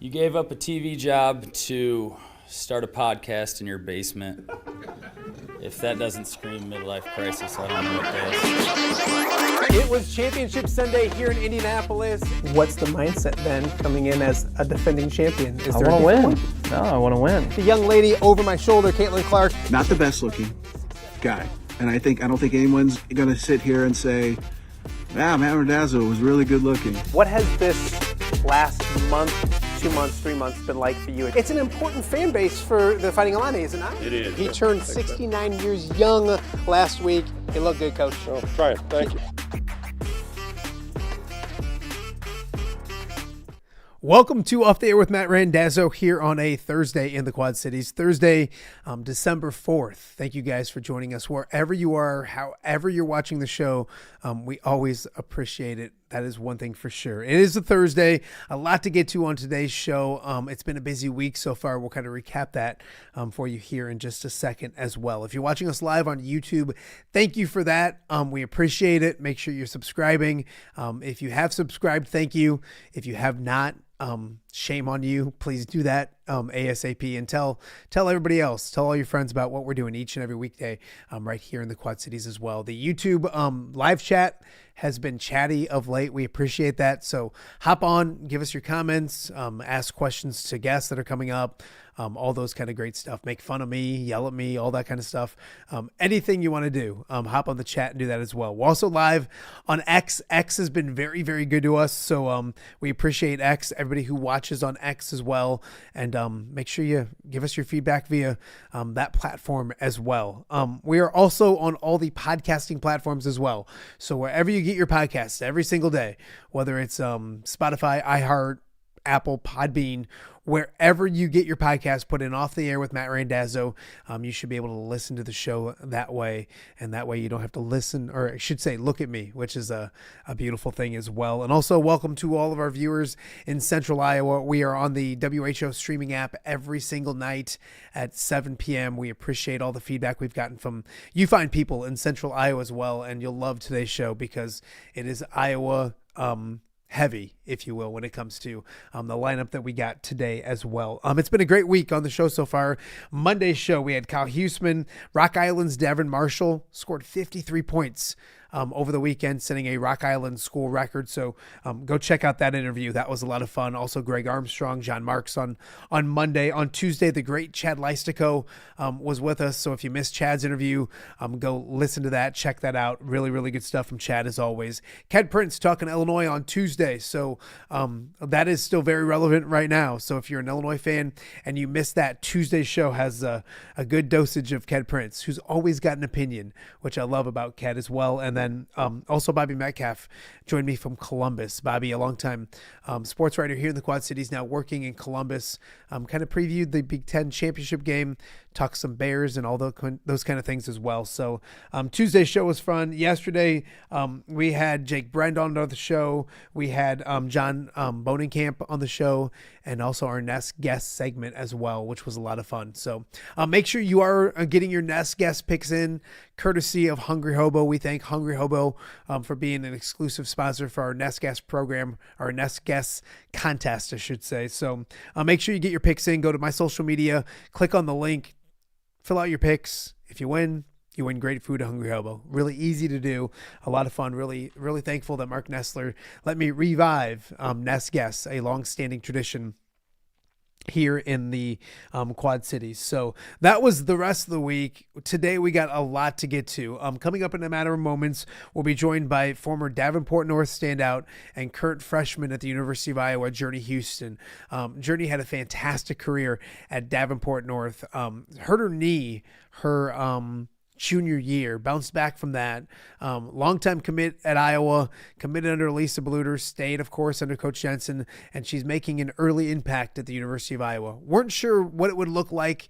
You gave up a TV job to start a podcast in your basement. If that doesn't scream midlife crisis, I don't know what does. It was Championship Sunday here in Indianapolis. What's the mindset then coming in as a defending champion? I want to win. No, I want to win. The young lady over my shoulder, Caitlin Clark. Not the best looking guy. And I don't think anyone's going to sit here and say, Matt Randazzo was really good looking. What has this last month, 2 months, 3 months been like for you? It's an important fan base for the Fighting Illini, is it not? It is. He turned 69 years young last week. He looked good, Coach. Oh, try it. Thank you. Welcome to Off the Air with Matt Randazzo here on a Thursday in the Quad Cities. Thursday, December 4th. Thank you guys for joining us wherever you are, however you're watching the show. We always appreciate it. That is one thing for sure. It is a Thursday. A lot to get to on today's show. It's been a busy week so far. We'll kind of recap that for you here in just a second as well. If you're watching us live on YouTube, thank you for that. We appreciate it. Make sure you're subscribing. If you have subscribed, thank you. If you have not, shame on you. Please do that ASAP and tell everybody else, tell all your friends about what we're doing each and every weekday right here in the Quad Cities as well. The YouTube live chat has been chatty of late. We appreciate that. So hop on, give us your comments, ask questions to guests that are coming up, all those kind of great stuff. Make fun of me, yell at me, all that kind of stuff. Anything you want to do, hop on the chat and do that as well. We're also live on X. X has been very, very good to us. So we appreciate X, everybody who watches on X as well. And make sure you give us your feedback via that platform as well. We are also on all the podcasting platforms as well. So wherever you get your podcasts every single day, whether it's Spotify, iHeart, Apple, Podbean, wherever you get your podcast, put in Off the Air with Matt Randazzo. You should be able to listen to the show that way. And that way you don't have to listen, or I should say, look at me, which is a beautiful thing as well. And also welcome to all of our viewers in Central Iowa. We are on the WHO streaming app every single night at 7 p.m. We appreciate all the feedback we've gotten from you fine people in Central Iowa as well. And you'll love today's show because it is Iowa heavy, if you will, when it comes to the lineup that we got today as well. It's been a great week on the show so far. Monday's show, we had Kyle Huseman, Rock Island's Devin Marshall, scored 53 points over the weekend, setting a Rock Island school record. So go check out that interview. That was a lot of fun. Also, Greg Armstrong, John Marks on Monday. On Tuesday, the great Chad Leistico was with us. So if you missed Chad's interview, go listen to that. Check that out. Really, really good stuff from Chad as always. Ken Prince talking Illinois on Tuesday. So that is still very relevant right now. So if you're an Illinois fan and you missed that, Tuesday's show has a good dosage of Ken Prince, who's always got an opinion, which I love about Ken as well. And then also Bobby Metcalf joined me from Columbus. Bobby, a longtime sports writer here in the Quad Cities, now working in Columbus, kind of previewed the Big Ten championship game, talked some Bears and all those kind of things as well. So Tuesday's show was fun. Yesterday, we had Jake Brend on the show. We had John Bonenkamp on the show, and also our Nest guest segment as well, which was a lot of fun. So make sure you are getting your Nest guest picks in, courtesy of Hungry Hobo. We thank Hungry Hobo for being an exclusive sponsor for our Nest guest program, our Nest guest contest, I should say. So make sure you get your picks in. Go to my social media, click on the link, fill out your picks. If you win great food at Hungry Hobo. Really easy to do. A lot of fun. Really, really thankful that Mark Nestler let me revive Nest Guests, a long-standing tradition here in the Quad Cities. So that was the rest of the week. Today we got a lot to get to. Coming up in a matter of moments, we'll be joined by former Davenport North standout and current freshman at the University of Iowa, Journey Houston. Journey had a fantastic career at Davenport North. Hurt her knee, her junior year, bounced back from that. Longtime commit at Iowa, committed under Lisa Bluter, stayed, of course, under Coach Jensen, and she's making an early impact at the University of Iowa. Weren't sure what it would look like,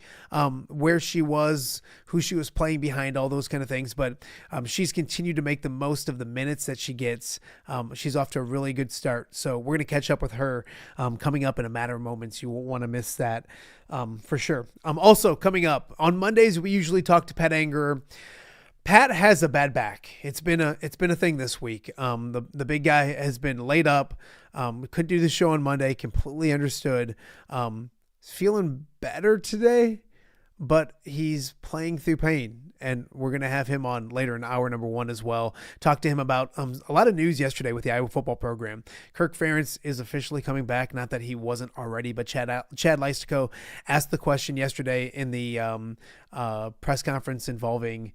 where she was, who she was playing behind, all those kind of things, but she's continued to make the most of the minutes that she gets. She's off to a really good start, so we're going to catch up with her coming up in a matter of moments. You won't want to miss that. For sure. Also coming up on Mondays, we usually talk to Pat Angerer. Pat has a bad back. It's been a thing this week. The big guy has been laid up. Couldn't do the show on Monday. Completely understood. Feeling better today, but he's playing through pain. And we're going to have him on later in hour number 1 as well. Talk to him about a lot of news yesterday with the Iowa football program. Kirk Ferentz is officially coming back. Not that he wasn't already, but Chad Leistico asked the question yesterday in the press conference involving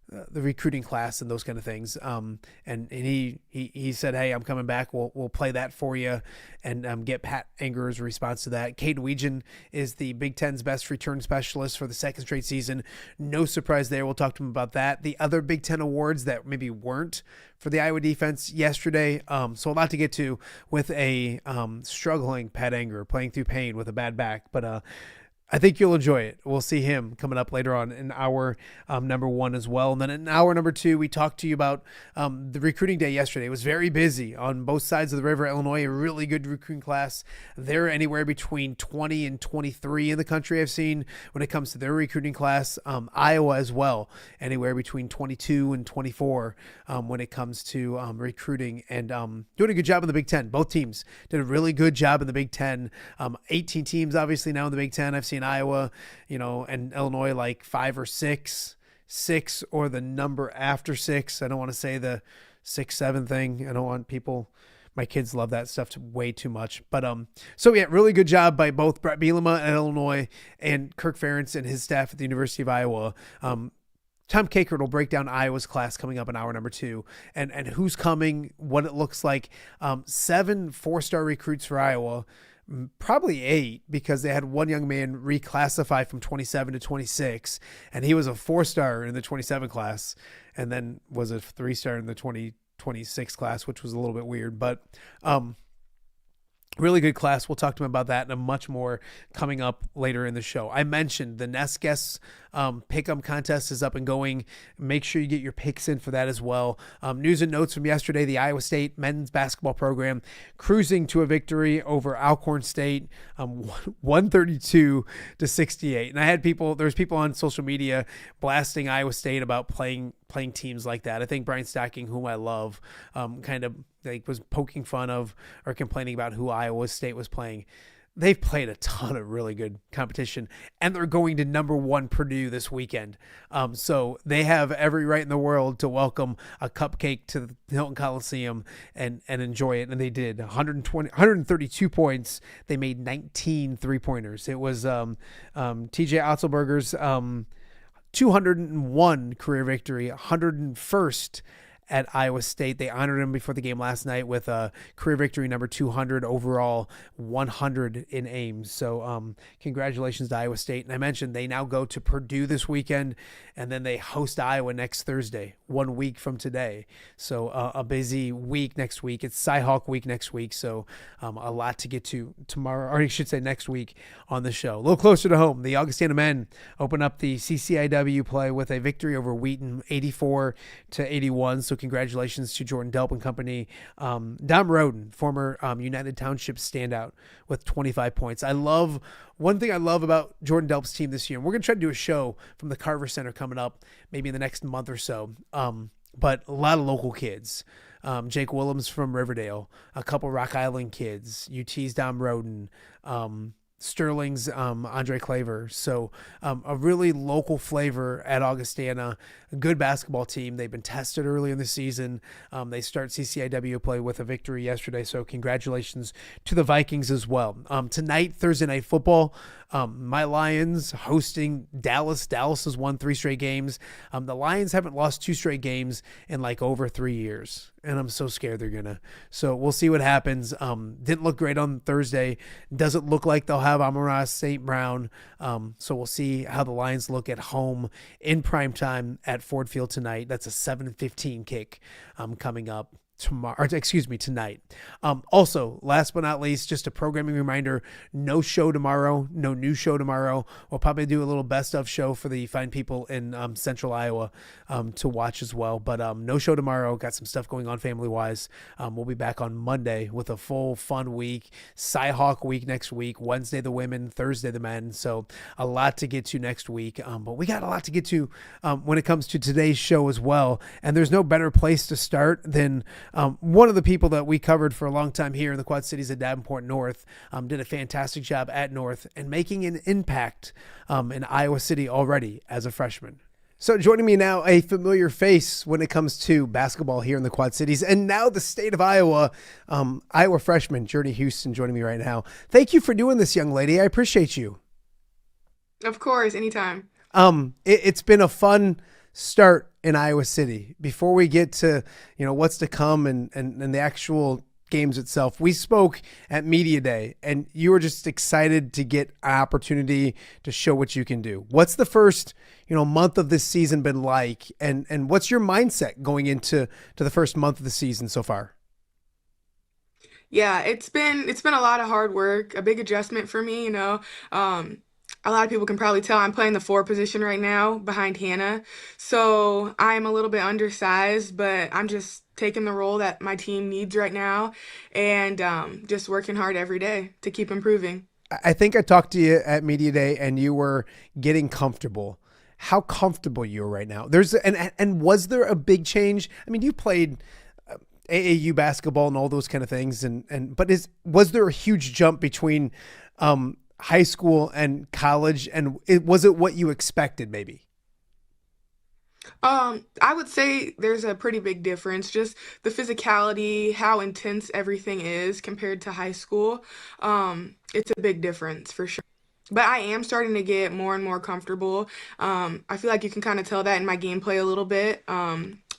the recruiting class and those kind of things. And he said, hey, I'm coming back. We'll play that for you and get Pat Anger's response to that. Kaden Wetjen is the Big Ten's best return specialist for the second straight season. No surprise there. We'll talk to him about that. The other Big Ten awards that maybe weren't for the Iowa defense yesterday. So a lot to get to with a struggling Pat Anger playing through pain with a bad back. But I think you'll enjoy it. We'll see him coming up later on in hour number 1 as well. And then in hour number 2, we talked to you about the recruiting day yesterday. It was very busy on both sides of the river. Illinois, a really good recruiting class. They're anywhere between 20 and 23 in the country, I've seen, when it comes to their recruiting class. Iowa as well, anywhere between 22 and 24 when it comes to recruiting, and doing a good job in the Big Ten. Both teams did a really good job in the Big Ten. 18 teams obviously now in the Big Ten. I've seen Iowa, and Illinois like 5 or 6 or the number after 6. I don't want to say the 6-7 thing. I don't want people, my kids love that stuff way too much. But so yeah, really good job by both Brett Bielema at Illinois and Kirk Ferentz and his staff at the University of Iowa. Tom Kakert will break down Iowa's class coming up in hour number 2 and who's coming, what it looks like. 7 4-star recruits for Iowa. Probably 8, because they had one young man reclassify from 27 to 26, and he was a 4-star in the 27 class, and then was a 3-star in the 2026 class, which was a little bit weird, but really good class. We'll talk to him about that and much more coming up later in the show. I mentioned the Nest Guests pick'em contest is up and going. Make sure you get your picks in for that as well. News and notes from yesterday: the Iowa State men's basketball program cruising to a victory over Alcorn State, 132 to 68. And I had there's people on social media blasting Iowa State about playing teams like that. I think Brian Stocking, whom I love, kind of was poking fun of or complaining about who Iowa State was playing. They've played a ton of really good competition, and they're going to number 1 Purdue this weekend. So they have every right in the world to welcome a cupcake to the Hilton Coliseum and enjoy it. And they did. 132 points. They made 19 3-pointers. It was TJ Otzelberger's 201 career victory, 101st at Iowa State. They honored him before the game last night with a career victory number 200 overall, 100 in Ames. So congratulations to Iowa State. And I mentioned they now go to Purdue this weekend, and then they host Iowa next Thursday, 1 week from today. So a busy week next week. It's Cyhawk week next week. So a lot to get to tomorrow, or I should say next week on the show. A little closer to home, the Augustana men open up the CCIW play with a victory over Wheaton, 84 to 81. So congratulations to Jordan Delp and company. Dom Roden, former United Township standout, with 25 points. One thing I love about Jordan Delp's team this year, and we're going to try to do a show from the Carver Center coming up maybe in the next month or so, but a lot of local kids. Jake Willems from Riverdale, a couple Rock Island kids, UT's Dom Roden, Sterling's Andre Claver. So a really local flavor at Augustana. A good basketball team. They've been tested early in the season. They start CCIW play with a victory yesterday. So congratulations to the Vikings as well. Tonight, Thursday Night Football, my Lions hosting Dallas. Dallas has won 3 straight games. The Lions haven't lost 2 straight games in like over 3 years. And I'm so scared they're going to. So we'll see what happens. Didn't look great on Thursday. Doesn't look like they'll have Amon-Ra St. Brown. So we'll see how the Lions look at home in primetime at Ford Field tonight. That's a 7:15 kick coming up tonight. Also, last but not least, just a programming reminder, no show tomorrow, no new show tomorrow. We'll probably do a little best of show for the fine people in central Iowa to watch as well, but no show tomorrow. Got some stuff going on family wise. We'll be back on Monday with a full fun week, Cyhawk week next week, Wednesday the women, Thursday the men. So a lot to get to next week, but we got a lot to get to when it comes to today's show as well, and there's no better place to start than one of the people that we covered for a long time here in the Quad Cities at Davenport North, did a fantastic job at North and making an impact in Iowa City already as a freshman. So joining me now, a familiar face when it comes to basketball here in the Quad Cities, and now the state of Iowa, Iowa freshman Journey Houston joining me right now. Thank you for doing this, young lady. I appreciate you. Of course, anytime. It's been a fun start in Iowa City. Before we get to, what's to come and the actual games itself, we spoke at Media Day, and you were just excited to get an opportunity to show what you can do. What's the first, month of this season been like, and what's your mindset going into the first month of the season so far? Yeah, it's been a lot of hard work, a big adjustment for me, A lot of people can probably tell I'm playing the 4 position right now behind Hannah. So I'm a little bit undersized, but I'm just taking the role that my team needs right now and just working hard every day to keep improving. I think I talked to you at Media Day and you were getting comfortable. How comfortable you are right now? And was there a big change? I mean, you played AAU basketball and all those kind of things, but was there a huge jump between high school and college, and was it what you expected maybe? I would say there's a pretty big difference, just the physicality, how intense everything is compared to high school. It's a big difference for sure. But I am starting to get more and more comfortable. I feel like you can kind of tell that in my gameplay a little bit.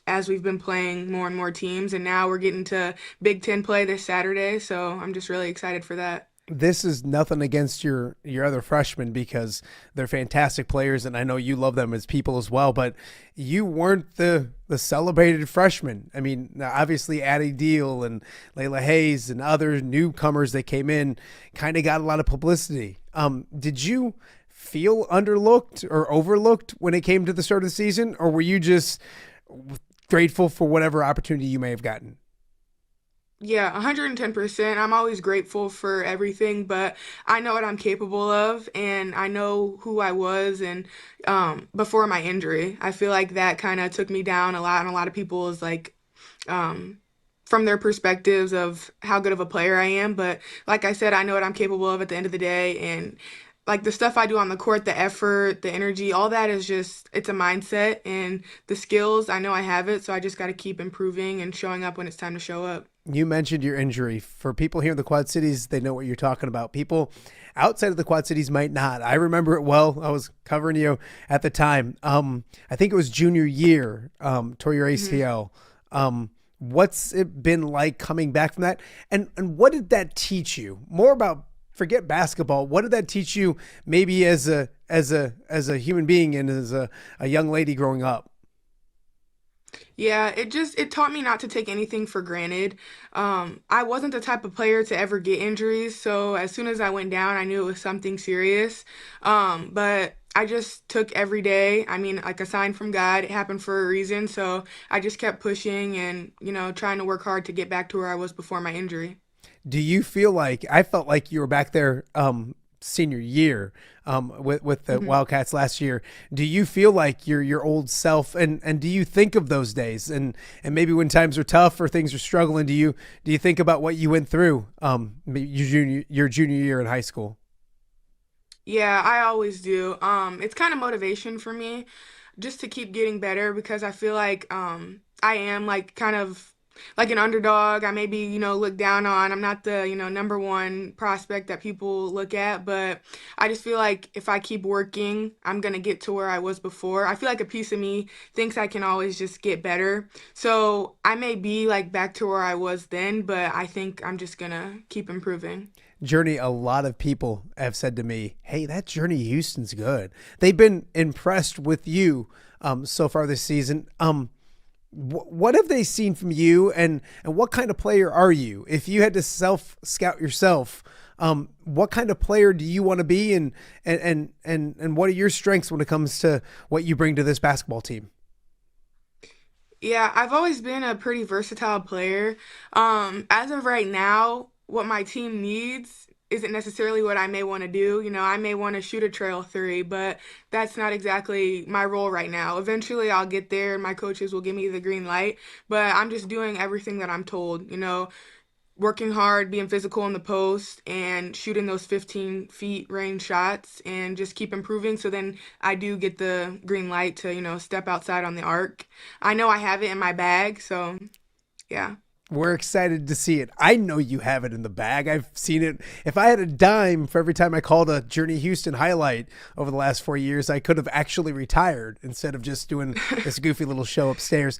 As we've been playing more and more teams, and now we're getting to Big Ten play this Saturday, so I'm just really excited for that. This is nothing against your other freshmen, because they're fantastic players, and I know you love them as people as well, but you weren't the celebrated freshman. I mean, obviously Addie Deal and Layla Hayes and other newcomers that came in kind of got a lot of publicity. Did you feel underlooked or overlooked when it came to the start of the season, or were you just grateful for whatever opportunity you may have gotten? Yeah, 110%. I'm always grateful for everything, but I know what I'm capable of, and I know who I was. And before my injury, I feel like that kind of took me down a lot, and a lot of people is like, from their perspectives of how good of a player I am. But like I said, I know what I'm capable of at the end of the day, and like the stuff I do on the court, the effort, the energy, all that is just, it's a mindset, and the skills, I know I have it, so I just got to keep improving and showing up when it's time to show up. You mentioned your injury. For people here in the Quad Cities, they know what you're talking about. People outside of the Quad Cities might not. I remember it well. I was covering you at the time. I think it was junior year, tore your ACL. What's it been like coming back from that? And what did that teach you? More about, forget basketball, what did that teach you maybe as a human being and as a young lady growing up? Yeah, it taught me not to take anything for granted. I wasn't the type of player to ever get injuries, so as soon as I went down, I knew it was something serious. But I just took every day. I mean, like a sign from God, it happened for a reason, so I just kept pushing and, trying to work hard to get back to where I was before my injury. Do you feel like, I felt like you were back there senior year with the Wildcats last year. Do you feel like you're your old self, and do you think of those days and maybe when times are tough or things are struggling, do you think about what you went through your junior year in high school? Yeah, I always do. It's kind of motivation for me just to keep getting better, because I feel like I am like kind of like an underdog. I may be, looked down on. I'm not the, number one prospect that people look at, but I just feel like if I keep working, I'm going to get to where I was before. I feel like a piece of me thinks I can always just get better. So I may be like back to where I was then, but I think I'm just going to keep improving. Journey, a lot of people have said to me, hey, that Journey Houston's good. They've been impressed with you so far this season. What have they seen from you, and what kind of player are you? If you had to self-scout yourself, what kind of player do you want to be, and what are your strengths when it comes to what you bring to this basketball team? Yeah, I've always been a pretty versatile player. As of right now, what my team needs isn't necessarily what I may want to do. I may want to shoot a trail 3, but that's not exactly my role right now. Eventually I'll get there and my coaches will give me the green light, but I'm just doing everything that I'm told, working hard, being physical in the post, and shooting those 15 feet range shots, and just keep improving. So then I do get the green light to, step outside on the arc. I know I have it in my bag, so yeah. We're excited to see it. I know you have it in the bag. I've seen it. If I had a dime for every time I called a Journey Houston highlight over the last 4 years, I could have actually retired instead of just doing this goofy little show upstairs.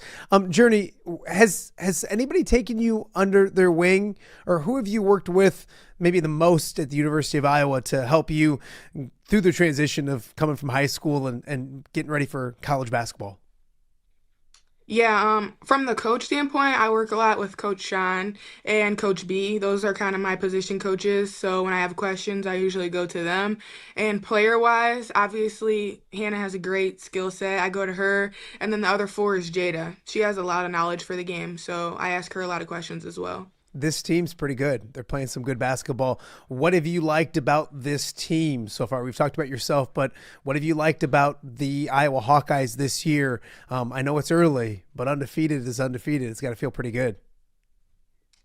Journey, has anybody taken you under their wing, or who have you worked with maybe the most at the University of Iowa to help you through the transition of coming from high school and getting ready for college basketball? Yeah, from the coach standpoint, I work a lot with Coach Sean and Coach B. Those are kind of my position coaches. So when I have questions, I usually go to them. And player-wise, obviously, Hannah has a great skill set. I go to her. And then the other four is Jada. She has a lot of knowledge for the game, so I ask her a lot of questions as well. This team's pretty good. They're playing some good basketball. What have you liked about this team so far? We've talked about yourself, but what have you liked about the Iowa Hawkeyes this year? I know it's early, but undefeated is undefeated. It's got to feel pretty good.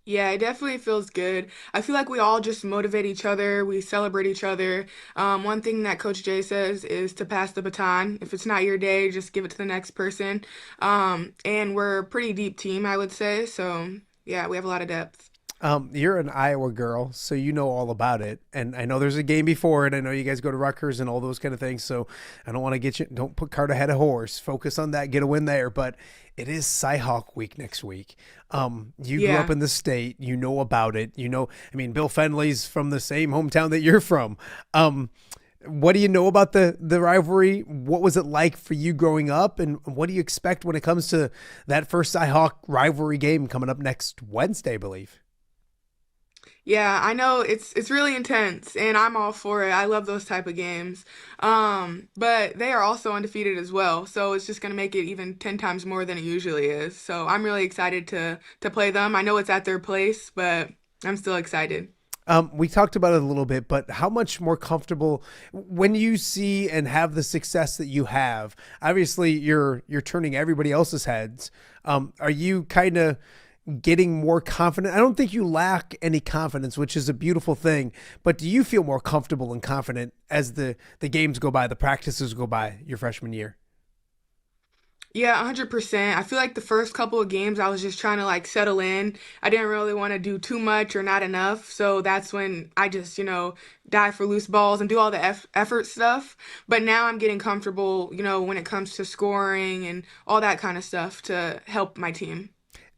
Yeah, it definitely feels good. I feel like we all just motivate each other. We celebrate each other. One thing that Coach Jay says is to pass the baton. If it's not your day, just give it to the next person. And we're a pretty deep team, I would say. So, yeah, we have a lot of depth. You're an Iowa girl, so you know all about it. And I know there's a game before it. I know you guys go to Rutgers and all those kind of things. So I don't want to get you, don't put cart ahead of horse. Focus on that, get a win there. But it is Cy-Hawk week next week. You grew up in the state. You know about it. You know, I mean, Bill Fenley's from the same hometown that you're from. What do you know about the rivalry? What was it like for you growing up? And what do you expect when it comes to that first Cy-Hawk rivalry game coming up next Wednesday, I believe? Yeah, I know it's really intense, and I'm all for it. I love those type of games. But they are also undefeated as well, so it's just gonna make it even 10 times more than it usually is. So I'm really excited to play them. I know it's at their place, but I'm still excited. We talked about it a little bit, but how much more comfortable when you see and have the success that you have? Obviously, you're turning everybody else's heads. Are you kind of getting more confident? I don't think you lack any confidence, which is a beautiful thing, but do you feel more comfortable and confident as the games go by, the practices go by your freshman year? Yeah, 100%. I feel like the first couple of games I was just trying to like settle in. I didn't really want to do too much or not enough. So that's when I just, dive for loose balls and do all the effort stuff. But now I'm getting comfortable, when it comes to scoring and all that kind of stuff to help my team.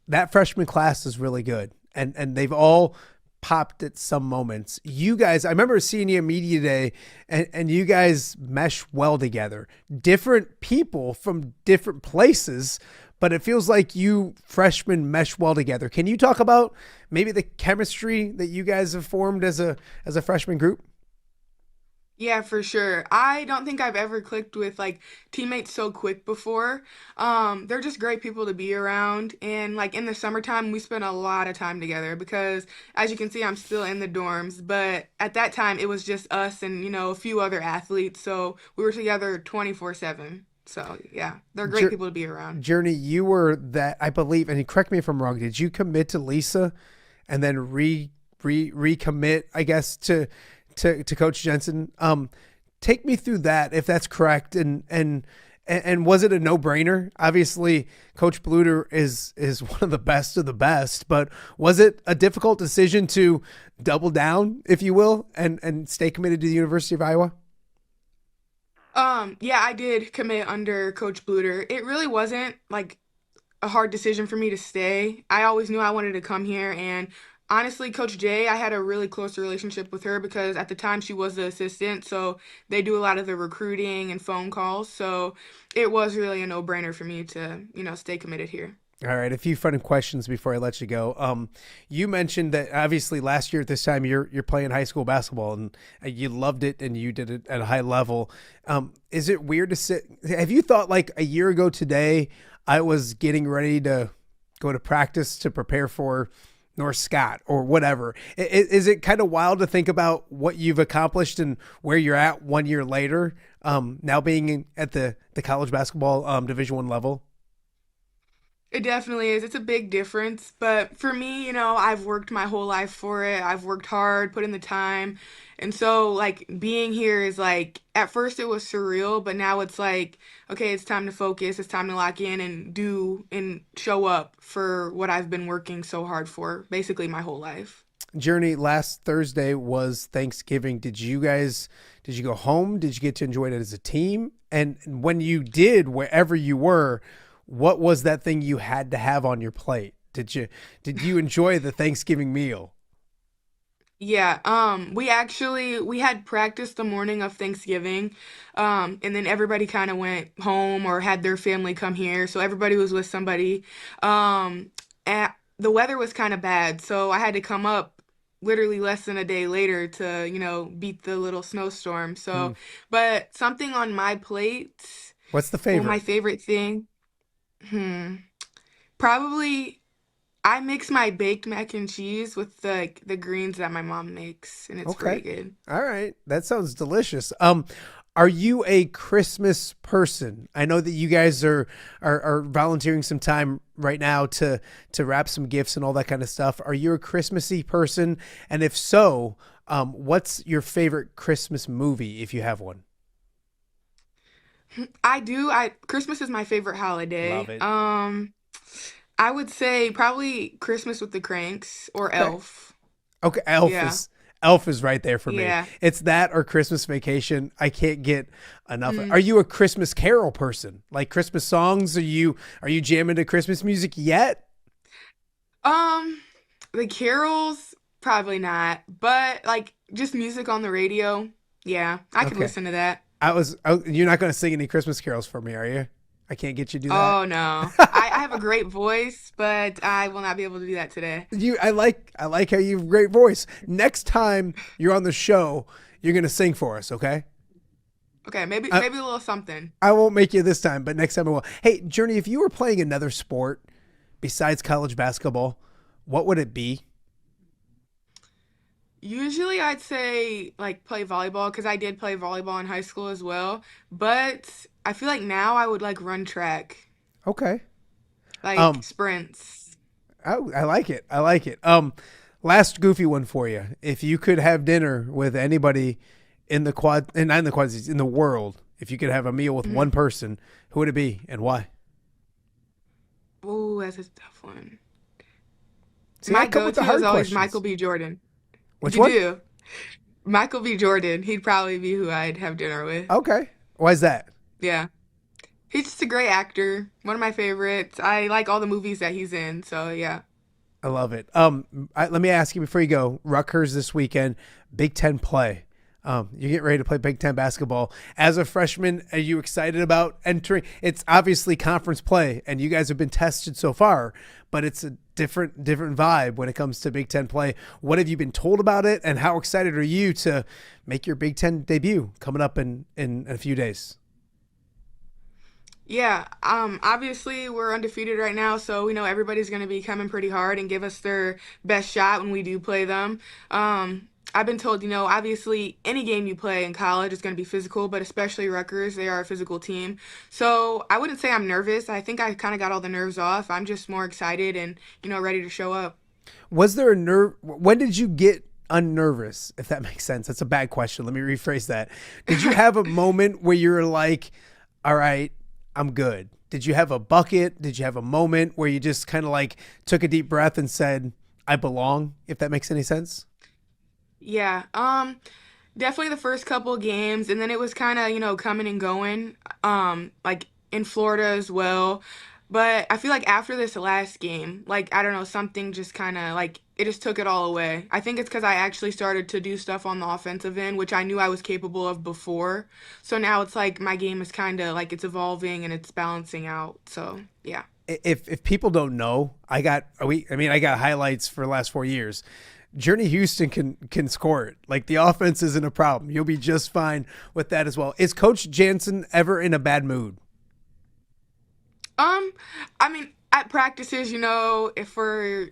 That freshman class is really good, and they've all popped at some moments. You guys, I remember seeing you at Media Day, and you guys mesh well together. Different people from different places, but it feels like you freshmen mesh well together. Can you talk about maybe the chemistry that you guys have formed as a freshman group? Yeah, for sure. I don't think I've ever clicked with like teammates so quick before. They're just great people to be around. And like in the summertime, we spent a lot of time together because as you can see, I'm still in the dorms. But at that time, it was just us and, a few other athletes. So we were together 24/7. So yeah, they're great people to be around. Journey, you were that, I believe, and correct me if I'm wrong, did you commit to Lisa and then recommit, I guess, to Coach Jensen? Take me through that, if that's correct. And was it a no-brainer? Obviously, Coach Bluter is one of the best, but was it a difficult decision to double down, if you will, and stay committed to the University of Iowa? Yeah, I did commit under Coach Bluter. It really wasn't like a hard decision for me to stay. I always knew I wanted to come here, and honestly, Coach Jay, I had a really close relationship with her because at the time she was the assistant, so they do a lot of the recruiting and phone calls. So it was really a no-brainer for me to, stay committed here. All right, a few fun questions before I let you go. You mentioned that obviously last year at this time you're playing high school basketball and you loved it and you did it at a high level. Is it weird to sit? Have you thought like a year ago today I was getting ready to go to practice to prepare for North Scott or whatever? Is it kind of wild to think about what you've accomplished and where you're at 1 year later, now being at the college basketball Division I level? It definitely is. It's a big difference. But for me, I've worked my whole life for it. I've worked hard, put in the time. And so, like, being here is like, at first it was surreal, but now it's like, okay, it's time to focus. It's time to lock in and do and show up for what I've been working so hard for basically my whole life. Journey, last Thursday was Thanksgiving. Did you go home? Did you get to enjoy it as a team? And when you did, wherever you were, what was that thing you had to have on your plate? Did you enjoy the Thanksgiving meal? Yeah, we had practice the morning of Thanksgiving, and then everybody kind of went home or had their family come here, so everybody was with somebody. And the weather was kind of bad, so I had to come up literally less than a day later to, beat the little snowstorm. So, but something on my plate, What's the well, my favorite? favorite thing, hmm, probably. I mix my baked mac and cheese with the greens that my mom makes, and it's Okay. pretty good. All right. That sounds delicious. Are you a Christmas person? I know that you guys are volunteering some time right now to wrap some gifts and all that kind of stuff. Are you a Christmassy person? And if so, what's your favorite Christmas movie if you have one? I do. I Christmas is my favorite Love holiday. it. I would say probably Christmas with the Cranks or Okay. Elf. Okay, Yeah, Elf is right there for me. yeah. It's that or Christmas Vacation. I can't get enough. Are Mm. you a Christmas Carol person? Like Christmas songs? Are you jamming to Christmas music yet? Um, the carols probably not, but like just music on the radio. Yeah, I could Okay. listen to that. You're not going to sing any Christmas carols for me, are you? I can't get you to do that. Oh no, I have a great voice, but I will not be able to do that today. I like how you have a great voice. Next time you're on the show, you're going to sing for us, okay? Okay, maybe I, maybe a little something. I won't make you this time, but next time I will. Hey, Journey, if you were playing another sport besides college basketball, what would it be? Usually I'd say like play volleyball because I did play volleyball in high school as well. But I feel like now I would like run track, Okay. like Um, sprints. I like it. I like it. Last goofy one for you. If you could have dinner with anybody in the quad, and not in the quad cities, in the world, if you could have a meal with one Hmm. person, who would it be and why? Ooh, that's a tough one. See, I My come with the go-to is hard always Michael questions. B. Jordan. Which You one? do. Michael B. Jordan. He'd probably be who I'd have dinner with. Okay. Why is that? Yeah. He's just a great actor. One of my favorites. I like all the movies that he's in, so yeah. I love it. Let me ask you before you go. Rutgers this weekend, Big Ten play. You get ready to play Big Ten basketball. As a freshman, are you excited about entering? It's obviously conference play, and you guys have been tested so far, but it's a different vibe when it comes to Big Ten play. What have you been told about it, and how excited are you to make your Big Ten debut coming up in a few days? Yeah, obviously we're undefeated right now, so we know everybody's going to be coming pretty hard and give us their best shot when we do play them. I've been told, obviously any game you play in college is going to be physical, but especially Rutgers, they are a physical team. So I wouldn't say I'm nervous. I think I kind of got all the nerves off. I'm just more excited and, ready to show up. Was there a nerve? When did you get unnervous? If that makes sense, that's a bad question. Let me rephrase that. Did you have a moment where you were like, "All right, I'm good"? Did you have a bucket? Did you have a moment where you just kind of like took a deep breath and said, "I belong"? If that makes any sense. Yeah, definitely the first couple of games, and then it was kind of, coming and going, like in Florida as well. But I feel like after this last game, like, I don't know, something just kind of like it just took it all away. I think it's because I actually started to do stuff on the offensive end, which I knew I was capable of before. So now it's like my game is kind of like it's evolving and it's balancing out. So, yeah. If people don't know, I got highlights for the last 4 years. Journey Houston can score it. Like the offense isn't a problem. You'll be just fine with that as well. Is Coach Jansen ever in a bad mood? Um, I mean, at practices, if we're,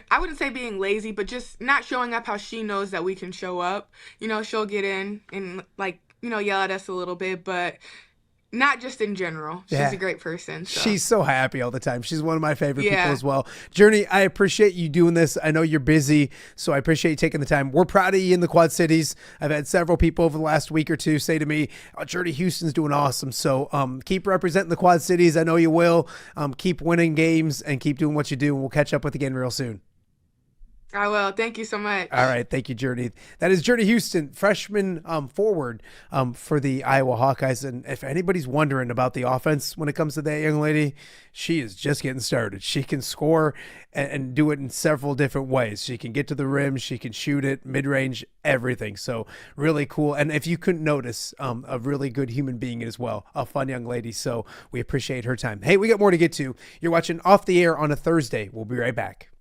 I wouldn't say being lazy, but just not showing up how she knows that we can show up. She'll get in and like, yell at us a little bit, but not just in general. She's Yeah. a great person. So. She's so happy all the time. She's one of my favorite people Yeah. as well. Journey, I appreciate you doing this. I know you're busy, so I appreciate you taking the time. We're proud of you in the Quad Cities. I've had several people over the last week or two say to me, Journey Houston's doing awesome. So keep representing the Quad Cities. I know you will. Keep winning games and keep doing what you do. And we'll catch up with you again real soon. I will. Thank you so much. All right. Thank you, Journey. That is Journey Houston, freshman forward for the Iowa Hawkeyes. And if anybody's wondering about the offense when it comes to that young lady, she is just getting started. She can score and do it in several different ways. She can get to the rim. She can shoot it, mid-range, everything. So really cool. And if you couldn't notice, a really good human being as well, a fun young lady. So we appreciate her time. Hey, we got more to get to. You're watching Off the Air on a Thursday. We'll be right back.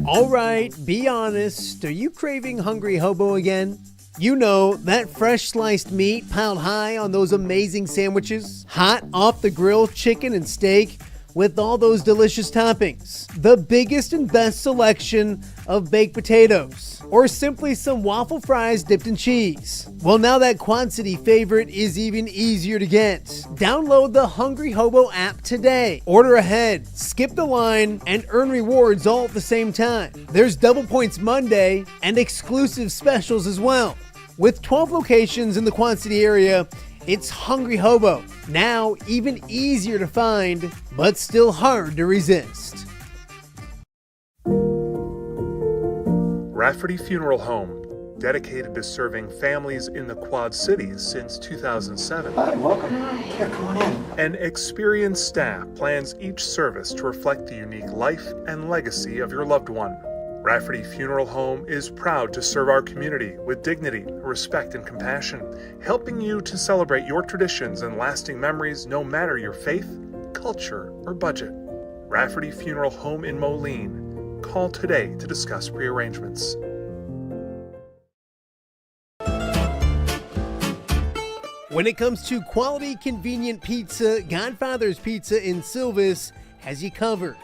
All right, be honest. Are you craving Hungry Hobo again? You know, that fresh sliced meat piled high on those amazing sandwiches, hot off the grill chicken and steak with all those delicious toppings, the biggest and best selection of baked potatoes, or simply some waffle fries dipped in cheese. Well, now that Quad City favorite is even easier to get. Download the Hungry Hobo app today. Order ahead, skip the line, and earn rewards all at the same time. There's Double Points Monday and exclusive specials as well. With 12 locations in the Quad City area, it's Hungry Hobo. Now even easier to find, but still hard to resist. Rafferty Funeral Home, dedicated to serving families in the Quad Cities since 2007. Hi, welcome. Yeah, come on in. An experienced staff plans each service to reflect the unique life and legacy of your loved one. Rafferty Funeral Home is proud to serve our community with dignity, respect, and compassion, helping you to celebrate your traditions and lasting memories no matter your faith, culture, or budget. Rafferty Funeral Home in Moline. Call today to discuss prearrangements. When it comes to quality, convenient pizza, Godfather's Pizza in Silvis has you covered.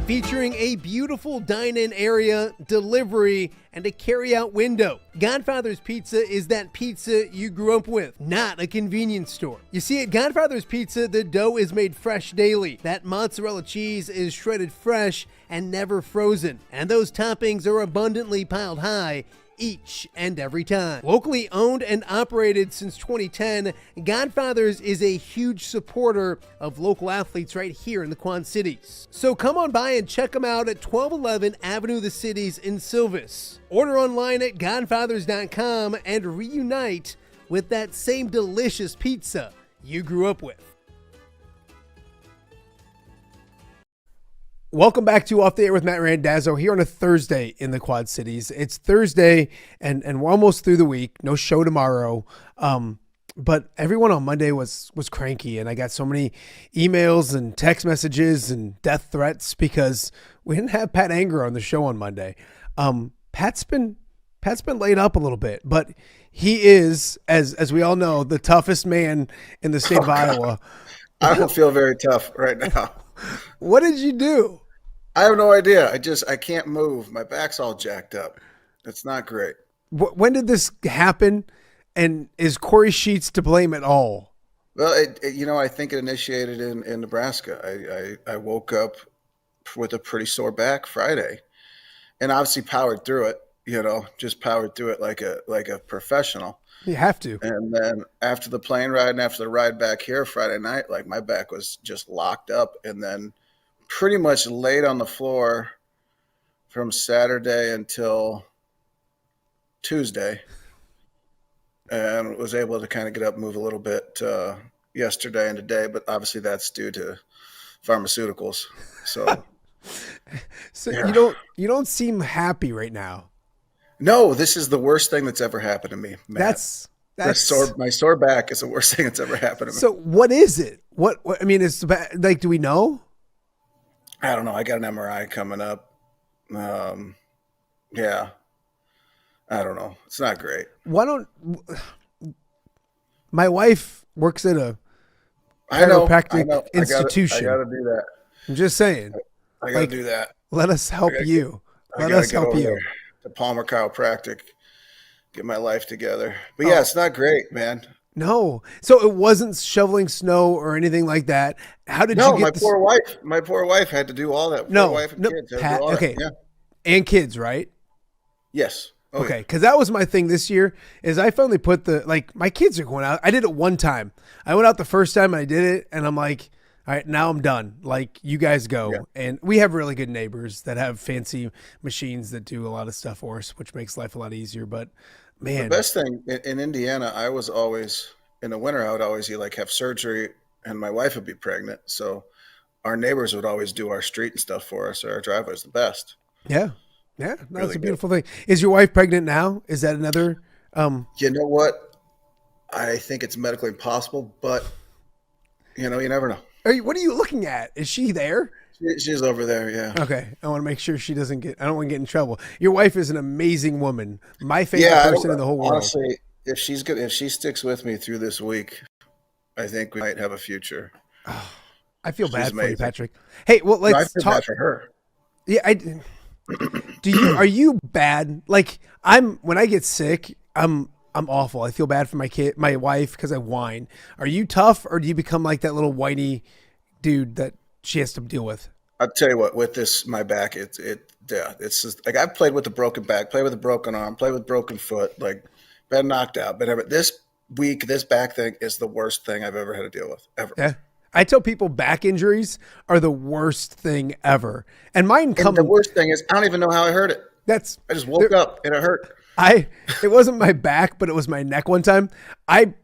Featuring a beautiful dine-in area, delivery, and a carry-out window. Godfather's Pizza is that pizza you grew up with, not a convenience store. You see, at Godfather's Pizza, the dough is made fresh daily. That mozzarella cheese is shredded fresh and never frozen. And those toppings are abundantly piled high each and every time. Locally owned and operated since 2010, Godfather's is a huge supporter of local athletes right here in the Quad Cities. So come on by and check them out at 1211 Avenue of the Cities in Silvis. Order online at godfathers.com and reunite with that same delicious pizza you grew up with. Welcome back to Off the Air with Matt Randazzo here on a Thursday in the Quad Cities. It's Thursday and we're almost through the week. No show tomorrow. But everyone on Monday was cranky, and I got so many emails and text messages and death threats because we didn't have Pat Anger on the show on Monday. Pat's been laid up a little bit, but he is, as we all know, the toughest man in the state of Iowa. I don't feel very tough right now. What did you do? I have no idea. I can't move. My back's all jacked up. It's not great. When did this happen? And is Corey Sheets to blame at all? Well, I think it initiated in Nebraska. I woke up with a pretty sore back Friday, and obviously powered through it. Just powered through it like a professional. You have to. And then after the plane ride and after the ride back here Friday night, my back was just locked up, and then pretty much laid on the floor from Saturday until Tuesday, and was able to kind of get up and move a little bit yesterday and today, but obviously that's due to pharmaceuticals. So, yeah. You don't seem happy right now. No, this is the worst thing that's ever happened to me, Matt. My sore back is the worst thing that's ever happened to me. So what is it? What I mean, it's like, do we know? I don't know. I got an MRI coming up. Yeah. I don't know. It's not great. My wife works at a chiropractic institution. I got to do that. I'm just saying. I got to do that. Let us help you. Let us help you. to Palmer Chiropractic, get my life together. But yeah, it's not great, man. No. So it wasn't shoveling snow or anything like that. How did you get my poor wife had to do all that. No, poor wife and no, kids had to Pat, do all okay. that. Yeah. And kids, right? Yes. Oh, okay, because that was my thing this year. Is I finally put my kids are going out. I did it one time. I went out the first time and I did it, and I'm like, all right, now I'm done. Like, you guys go. Yeah. And we have really good neighbors that have fancy machines that do a lot of stuff for us, which makes life a lot easier. But man, the best thing in Indiana, I was always in the winter. I would always have surgery, and my wife would be pregnant, so our neighbors would always do our street and stuff for us. Our driveway was the best. Yeah, that's Really a beautiful thing. Is your wife pregnant now? Is that another? You know what? I think it's medically impossible, but you never know. What are you looking at? Is she there? She's over there. Yeah. Okay, I want to make sure she doesn't get. I don't want to get in trouble. Your wife is an amazing woman. My favorite person in the whole world. Honestly, if she's good, if she sticks with me through this week, I think we might have a future. I feel bad amazing. for you, Patrick. Hey, well, let's I feel talk bad for her. Yeah, are you bad? Like, when I get sick, I'm awful. I feel bad for my wife because I whine. Are you tough, or do you become like that little whiny dude that she has to deal with? I'll tell you what, with my back, it's just like I've played with a broken back, played with a broken arm, played with broken foot, like been knocked out, but this back thing is the worst thing I've ever had to deal with, ever. Yeah. I tell people back injuries are the worst thing ever. And mine come. And the worst thing is I don't even know how I heard it. I just woke up and it hurt. It wasn't my back, but it was my neck one time. I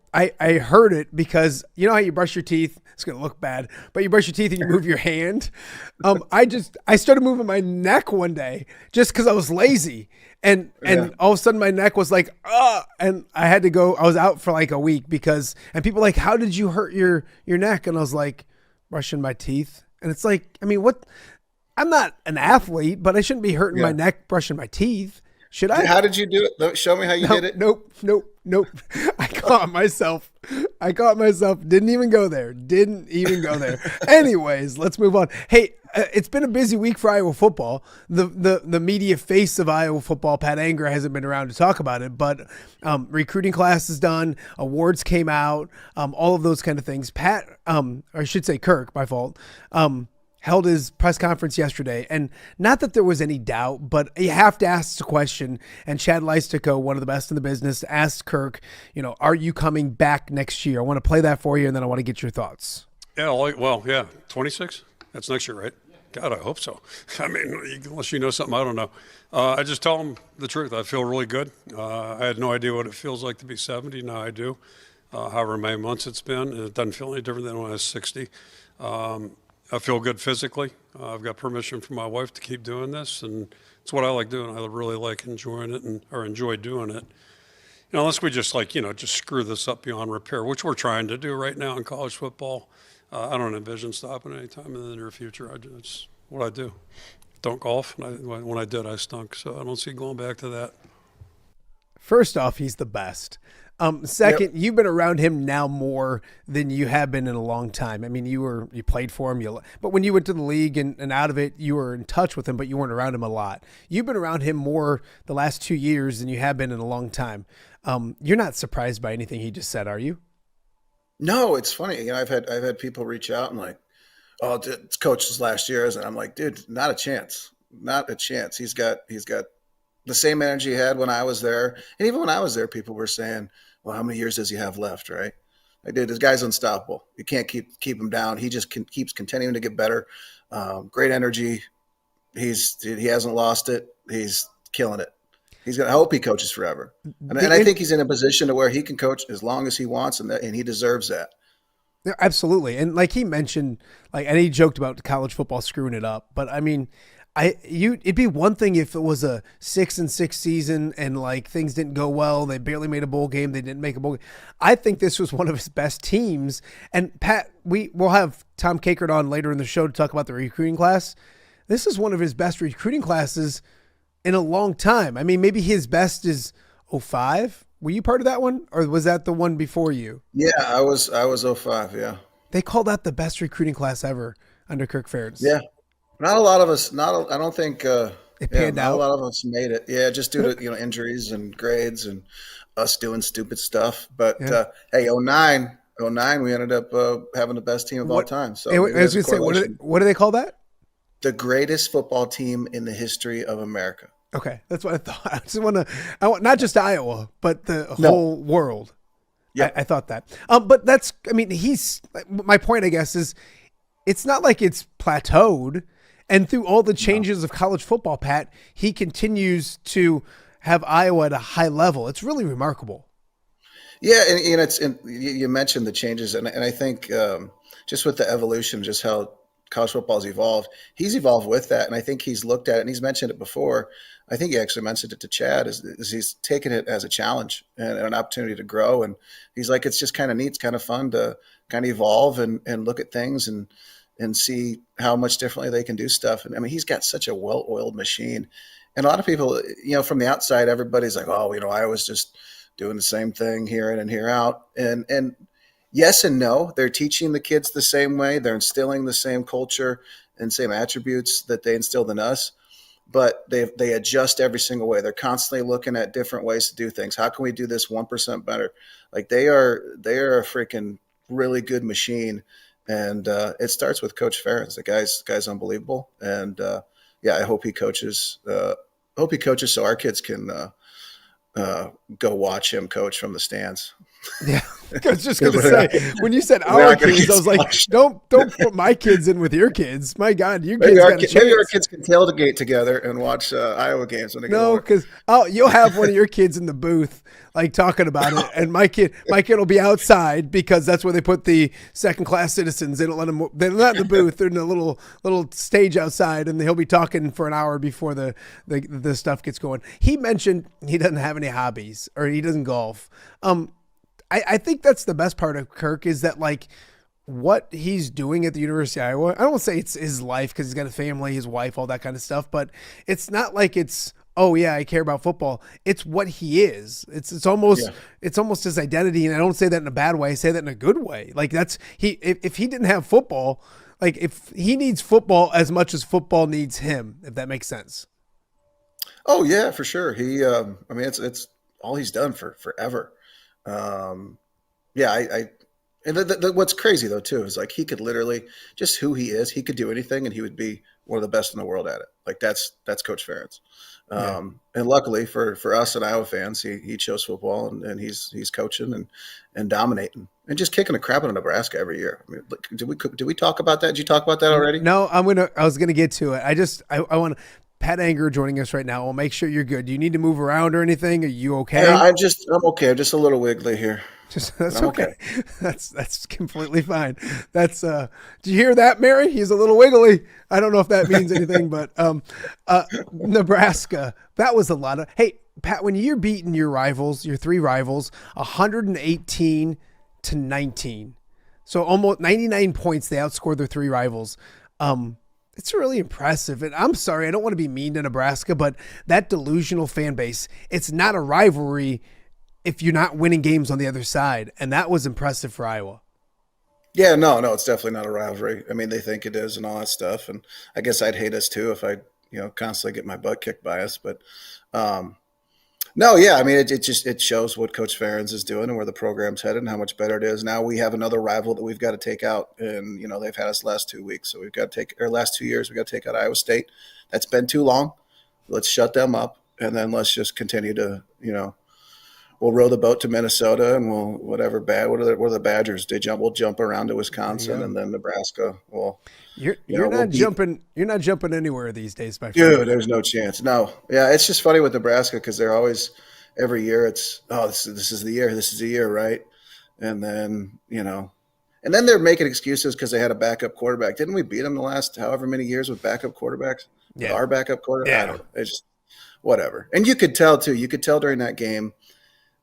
heard it because you know how you brush your teeth. It's going to look bad, but you brush your teeth and you move your hand. I started moving my neck one day just because I was lazy. And all of a sudden my neck was like, and I had to go. I was out for like a week and people were like, how did you hurt your neck? And I was like, brushing my teeth. And it's like, I mean, what? I'm not an athlete, but I shouldn't be hurting my neck brushing my teeth. Should I? How did you do it? Show me how you did it. Nope. I caught myself. Didn't even go there. Anyways, let's move on. Hey, it's been a busy week for Iowa football. The media face of Iowa football, Pat Anger, hasn't been around to talk about it, but recruiting class is done. Awards came out. All of those kind of things. Pat, or I should say Kirk, my fault, held his press conference yesterday, and not that there was any doubt, but you have to ask the question, and Chad Leistico, one of the best in the business, asked Kirk, are you coming back next year? I want to play that for you, and then I want to get your thoughts. Yeah, 26? That's next year, right? God, I hope so. I mean, unless you know something I don't know. I just tell him the truth. I feel really good. I had no idea what it feels like to be 70. Now I do. However many months it's been, and it doesn't feel any different than when I was 60. I feel good physically. I've got permission from my wife to keep doing this, and it's what I like doing. I really like enjoying it or enjoy doing it. Unless we just just screw this up beyond repair, which we're trying to do right now in college football. I don't envision stopping anytime in the near future. It's what I do. Don't golf. When I did, I stunk, so I don't see going back to that. First off, he's the best. Second, You've been around him now more than you have been in a long time. I mean, you played for him, but when you went to the league and out of it, you were in touch with him, but you weren't around him a lot. You've been around him more the last 2 years than you have been in a long time. You're not surprised by anything he just said, are you? No, it's funny. I've had people reach out and like, oh, it's coach's last year, and I'm like, dude, not a chance. He's got the same energy he had when I was there. And even when I was there, people were saying, well, how many years does he have left, right? Like, dude, this guy's unstoppable. You can't keep him down. He just keeps continuing to get better. Great energy. He hasn't lost it. He's killing it. I hope he coaches forever. And I think he's in a position to where he can coach as long as he wants, and he deserves that. Yeah, absolutely. And like he mentioned, and he joked about college football screwing it up, but I mean, it'd be one thing if it was a 6-6 season and things didn't go well. They barely made a bowl game. They didn't make a bowl game. I think this was one of his best teams. And Pat, we'll have Tom Kakert on later in the show to talk about the recruiting class. This is one of his best recruiting classes in a long time. I mean, maybe his best is 05. Were you part of that one, or was that the one before you? Yeah, I was 05. Yeah. They called that the best recruiting class ever under Kirk Ferentz. Yeah. Not a lot of us. I don't think It Yeah, panned not a out. lot of us made it. Yeah, just due to injuries and grades and us doing stupid stuff. But Yeah. hey, '09, we ended up having the best team of all What time. So I maybe was there's a going to say, correlation. what do they call that? The greatest football team in the history of America. Okay, that's what I thought. I just want to. I want not just Iowa, but the No. whole world. Yeah. I thought that. But that's. I mean, my point. I guess is, it's not like it's plateaued, and through all the changes of college football, Pat, he continues to have Iowa at a high level. It's really remarkable. Yeah, and you mentioned the changes, and I think just with the evolution, just how college football has evolved, he's evolved with that, and I think he's looked at it, and he's mentioned it before. I think he actually mentioned it to Chad, is he's taken it as a challenge and an opportunity to grow, and he's like, it's just kind of neat, it's kind of fun to kind of evolve and look at things and see how much differently they can do stuff. And I mean, he's got such a well-oiled machine, and a lot of people, from the outside, everybody's like, oh, I was just doing the same thing here in and here out. And yes and no, they're teaching the kids the same way. They're instilling the same culture and same attributes that they instilled in us, but they adjust every single way. They're constantly looking at different ways to do things. How can we do this 1% better? Like they are a freaking really good machine. And it starts with Coach Ferentz. The guy's unbelievable. And I hope he coaches. So our kids can go watch him coach from the stands. Yeah, I was just going to say, when you said our kids, I was like, don't put my kids in with your kids. My God, your kids got a chance. Maybe our kids can tailgate together and watch Iowa games when they No, because you'll have one of your kids in the booth, like talking about it, and my kid will be outside because that's where they put the second-class citizens. They don't let them. They're not in the booth. They're in a little stage outside, and he'll be talking for an hour before the stuff gets going. He mentioned he doesn't have any hobbies or he doesn't golf. I think that's the best part of Kirk is that, like, what he's doing at the University of Iowa, I don't want to say it's his life because he's got a family, his wife, all that kind of stuff, but it's not like it's, oh yeah, I care about football. It's what he is. It's almost his identity. And I don't say that in a bad way. I say that in a good way. Like if he didn't have football, like if he needs football as much as football needs him, if that makes sense. Oh yeah, for sure. He, I mean, it's all he's done for forever. And what's crazy though too is like he could literally just who he is. He could do anything, and he would be one of the best in the world at it. Like that's Coach Ferentz. And luckily for us and Iowa fans, he chose football, and he's coaching and dominating and just kicking the crap out of Nebraska every year. I mean, did we talk about that? Did you talk about that already? No, I was gonna get to it. I want. Pat Anger joining us right now. We'll make sure you're good. Do you need to move around or anything? Are you okay? Yeah, I'm okay. I'm just a little wiggly here. That's okay. That's completely fine. That's did you hear that, Mary? He's a little wiggly. I don't know if that means anything, but Nebraska, that was a lot of. Hey, Pat, when you're beating your three rivals, 118-19, so almost 99 points, they outscored their three rivals. It's really impressive. And I'm sorry, I don't want to be mean to Nebraska, but that delusional fan base, it's not a rivalry if you're not winning games on the other side. And that was impressive for Iowa. Yeah, no, it's definitely not a rivalry. I mean, they think it is and all that stuff. And I guess I'd hate us too if I, constantly get my butt kicked by us. But no, yeah, I mean, it shows what Coach Ferentz is doing and where the program's headed and how much better it is. Now we have another rival that we've got to take out, and they've had us the last 2 weeks, so we've got to last 2 years we got to take out Iowa State. That's been too long. Let's shut them up, and then let's just continue to, we'll row the boat to Minnesota, and we'll what are the Badgers? We'll jump around to Wisconsin, and then Nebraska. Well, you're not jumping anywhere these days, my friend. Dude, there's no chance. No, yeah, it's just funny with Nebraska because they're always every year. It's this is the year. This is the year, right? And then and then they're making excuses because they had a backup quarterback. Didn't we beat them the last however many years with backup quarterbacks? Yeah, our backup quarterback. I don't know. It's just whatever. And you could tell too. You could tell during that game,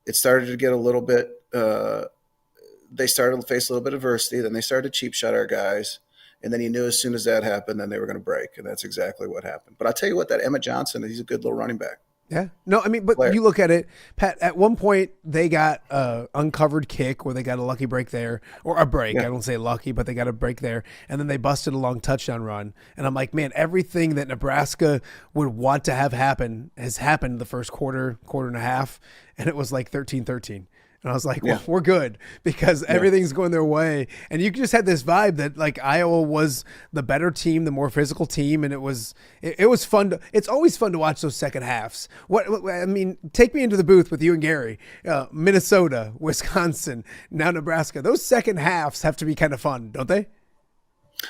it started to get a little bit. They started to face a little bit of adversity. Then they started to cheap shot our guys. And then you knew as soon as that happened, then they were going to break. And that's exactly what happened. But I'll tell you what, that Emmett Johnson, he's a good little running back. Yeah. No, I mean, but player. you look at it, Pat, at one point they got a uncovered kick where they got a lucky break there, or a break. Yeah. I don't say lucky, but they got a break there. And then they busted a long touchdown run. And I'm like, man, everything that Nebraska would want to have happen has happened the first quarter and a half. And it was like 13-13. And I was like, well, we're good because everything's going their way. And you just had this vibe that like Iowa was the better team, the more physical team. And it was fun. It's always fun to watch those second halves. I mean, take me into the booth with you and Gary, Minnesota, Wisconsin, now Nebraska. Those second halves have to be kind of fun, don't they?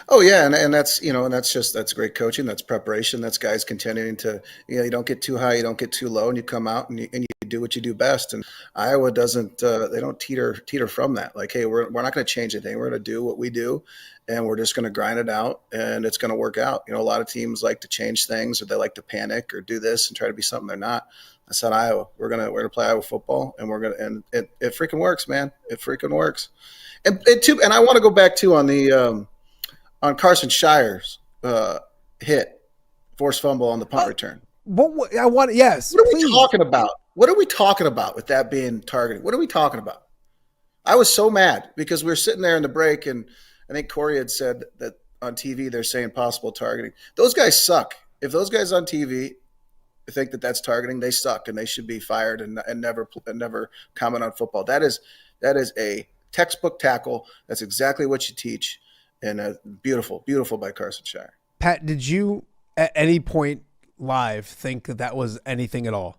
Oh yeah, and that's that's great coaching. That's preparation. That's guys continuing to you don't get too high, you don't get too low, and you come out and you do what you do best. And Iowa doesn't they don't teeter from that. Like, hey, we're not going to change anything. We're going to do what we do, and we're just going to grind it out, and it's going to work out. A lot of teams like to change things, or they like to panic or do this and try to be something they're not. That's not Iowa. We're gonna play Iowa football, and it freaking works, man. It freaking works. And I want to go back too on the. On Carson Shire's hit, forced fumble on the punt return. Yes. What are we talking about? What are we talking about with that being targeted? What are we talking about? I was so mad because we were sitting there in the break, and I think Corey had said that on TV they're saying possible targeting. Those guys suck. If those guys on TV think that that's targeting, they suck, and they should be fired and never comment on football. That is a textbook tackle. That's exactly what you teach. And beautiful by Carson Shire. Pat, did you at any point live think that was anything at all?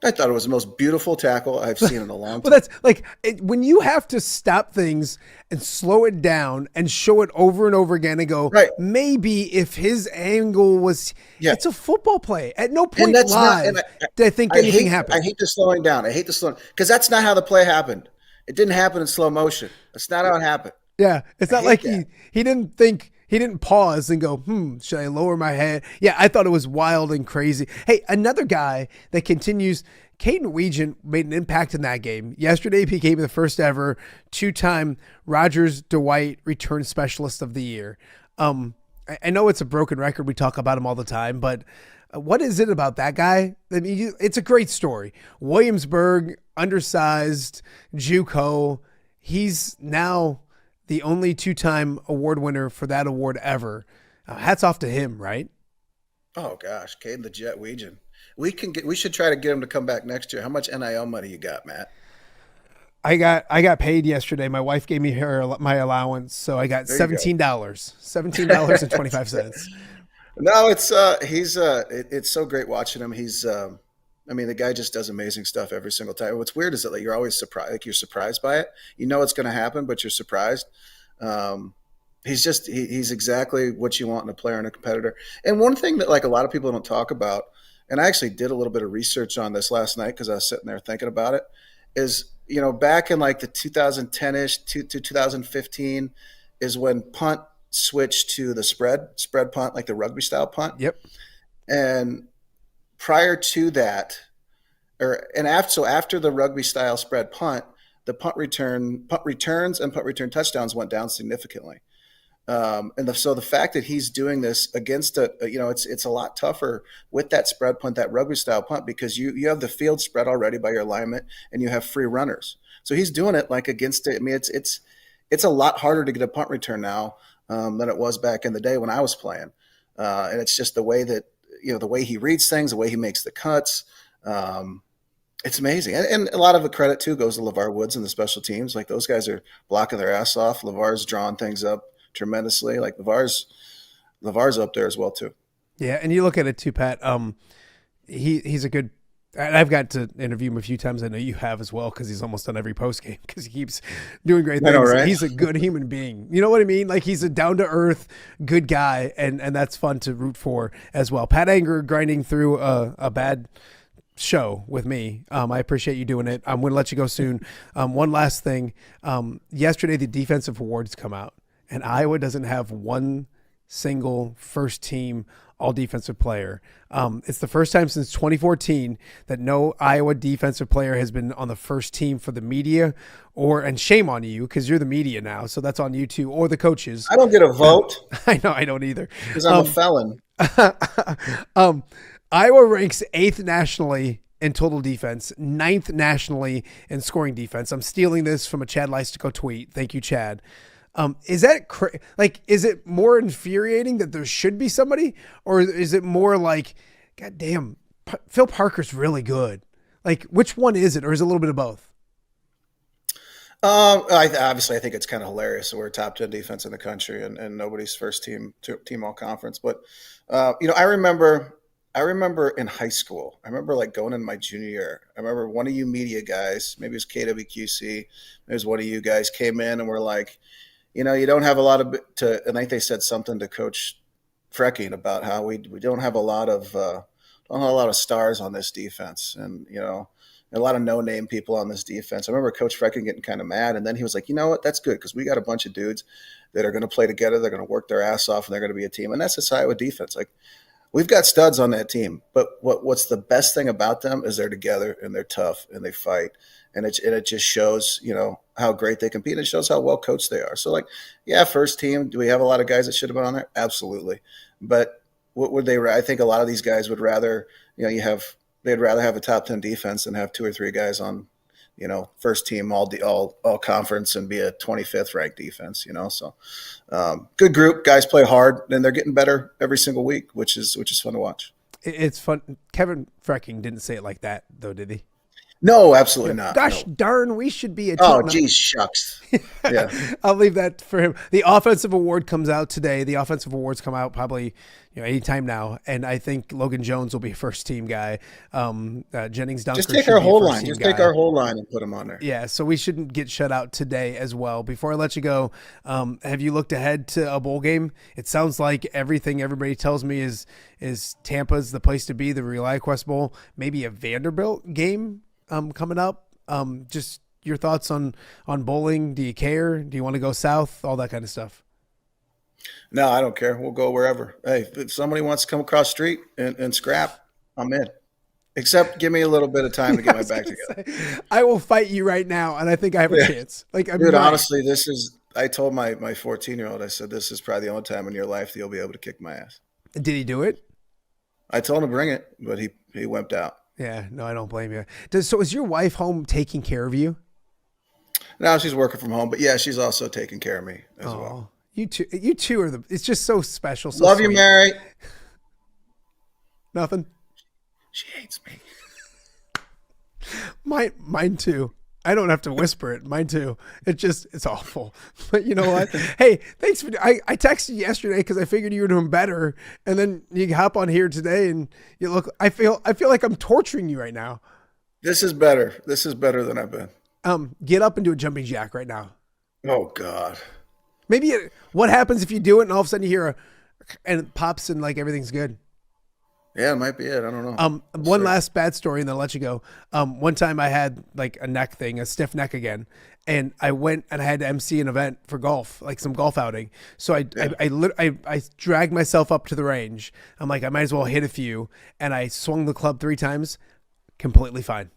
I thought it was the most beautiful tackle I've seen in a long time. Well, that's like when you have to stop things and slow it down and show it over and over again and go, right. Maybe if his angle was, it's a football play. At no point live did I think anything happened. I hate the slowing down. Because that's not how the play happened. It didn't happen in slow motion. That's not how it happened. Yeah, it's not like he didn't think, he didn't pause and go, should I lower my head? Yeah, I thought it was wild and crazy. Hey, another guy that continues, Kaden Wetjen made an impact in that game. Yesterday he became the first ever 2-time Rogers Dwight return specialist of the year. I know it's a broken record. We talk about him all the time, but what is it about that guy? I mean, it's a great story. Williamsburg, undersized, JUCO. He's now the only 2-time award winner for that award ever. Hats off to him, right? Oh gosh, Kaden the Jet Wetjen. We should try to get him to come back next year. How much NIL money you got, Matt? I got paid yesterday. My wife gave me my allowance, so I got $17.25. No, it's so great watching him. He's the guy just does amazing stuff every single time. What's weird is that you're always surprised. Like, you're surprised by it. You know it's going to happen, but you're surprised. He's exactly what you want in a player and a competitor. And one thing that a lot of people don't talk about, and I actually did a little bit of research on this last night because I was sitting there thinking about it, is back in the 2010-ish to 2015 is when punt switched to the spread punt, like the rugby style punt. Yep. And prior to that, after the rugby style spread punt, the punt returns and punt return touchdowns went down significantly. So the fact that he's doing this against it's a lot tougher with that spread punt, that rugby style punt, because you have the field spread already by your alignment and you have free runners. So he's doing it against it. I mean, it's a lot harder to get a punt return now than it was back in the day when I was playing. And it's just the way that, the way he reads things, the way he makes the cuts. It's amazing. And a lot of the credit too goes to LeVar Woods and the special teams. Like, those guys are blocking their ass off. LeVar's drawing things up tremendously. Like, LeVar's up there as well too. Yeah. And you look at it too, Pat, he's a good, and I've got to interview him a few times. I know you have as well, because he's almost on every post game because he keeps doing great things. I know, right? He's a good human being. You know what I mean? Like, he's a down-to-earth, good guy, and that's fun to root for as well. Pat Anger grinding through a bad show with me. I appreciate you doing it. I'm going to let you go soon. One last thing. Yesterday, the defensive awards come out, and Iowa doesn't have one single first-team all-defensive player. It's the first time since 2014 that no Iowa defensive player has been on the first team for the media, and shame on you because you're the media now, so that's on you too, or the coaches. I don't get a vote. I know, I don't either. Because I'm a felon. Iowa ranks 8th nationally in total defense, 9th nationally in scoring defense. I'm stealing this from a Chad Lystico tweet. Thank you, Chad. Is that is it more infuriating that there should be somebody, or is it more like, God damn, Phil Parker's really good? Like, which one is it, or is it a little bit of both? Obviously, I think it's kind of hilarious that we're top 10 defense in the country and nobody's first team all conference. But I remember in high school, I remember like going in my junior year. I remember one of you media guys, maybe it was KWQC, maybe it was one of you guys came in and were like, you don't have a lot of and I think they said something to Coach Frecking about how we don't have a lot of stars on this defense, and a lot of no-name people on this defense. I remember Coach Frecking getting kind of mad, and then he was like, you know what, that's good, because we got a bunch of dudes that are going to play together, they're going to work their ass off, and they're going to be a team. And that's the Iowa defense. Like, we've got studs on that team, but what's the best thing about them is they're together and they're tough and they fight, and it just shows how great they compete. It shows how well coached they are. So, like, yeah, first team. Do we have a lot of guys that should have been on there? Absolutely. But what would they? I think a lot of these guys would rather they'd rather have a top 10 defense than have 2 or 3 guys on first team all conference and be a 25th ranked defense. So good group, guys play hard, and they're getting better every single week, which is fun to watch. It's fun. Kevin Frecking didn't say it like that though, did he? No, absolutely not. Gosh no. darn, we should be a team. Oh, geez, shucks. Yeah. I'll leave that for him. The offensive award comes out today. The offensive awards come out probably anytime now, and I think Logan Jones will be a first team guy. Jennings Dunker. Just take our whole line. Just take our whole line and put him on there. Yeah, so we shouldn't get shut out today as well. Before I let you go, have you looked ahead to a bowl game? It sounds like everything everybody tells me is Tampa's the place to be, the ReliaQuest Bowl, maybe a Vanderbilt game coming up. Just your thoughts on bowling. Do you care? Do you want to go south? All that kind of stuff. No, I don't care. We'll go wherever. Hey, if somebody wants to come across the street and scrap, I'm in. Except give me a little bit of time to get my back together. I will fight you right now, and I think I have a chance. Dude, honestly, I told my 14-year-old, I said, this is probably the only time in your life that you'll be able to kick my ass. Did he do it? I told him to bring it, but he wimped out. Yeah, no, I don't blame you. So is your wife home taking care of you? No, she's working from home, but yeah, she's also taking care of me as well. You two are it's just so special. So Love sweet. you, Mary. Nothing. She hates me. Mine too. I don't have to whisper it. Mine too. It's awful. But you know what? Hey, thanks for. I texted you yesterday because I figured you were doing better, and then you hop on here today, and you look. I feel like I'm torturing you right now. This is better. This is better than I've been. Get up and do a jumping jack right now. Oh God. Maybe what happens if you do it and all of a sudden you hear and it pops and like everything's good. Yeah, it might be it. I don't know. One last bad story and then I'll let you go. One time I had like a neck thing, a stiff neck again. And I went and I had to MC an event for golf, like some golf outing. So I dragged myself up to the range. I'm like, I might as well hit a few. And I swung the club 3 times, completely fine.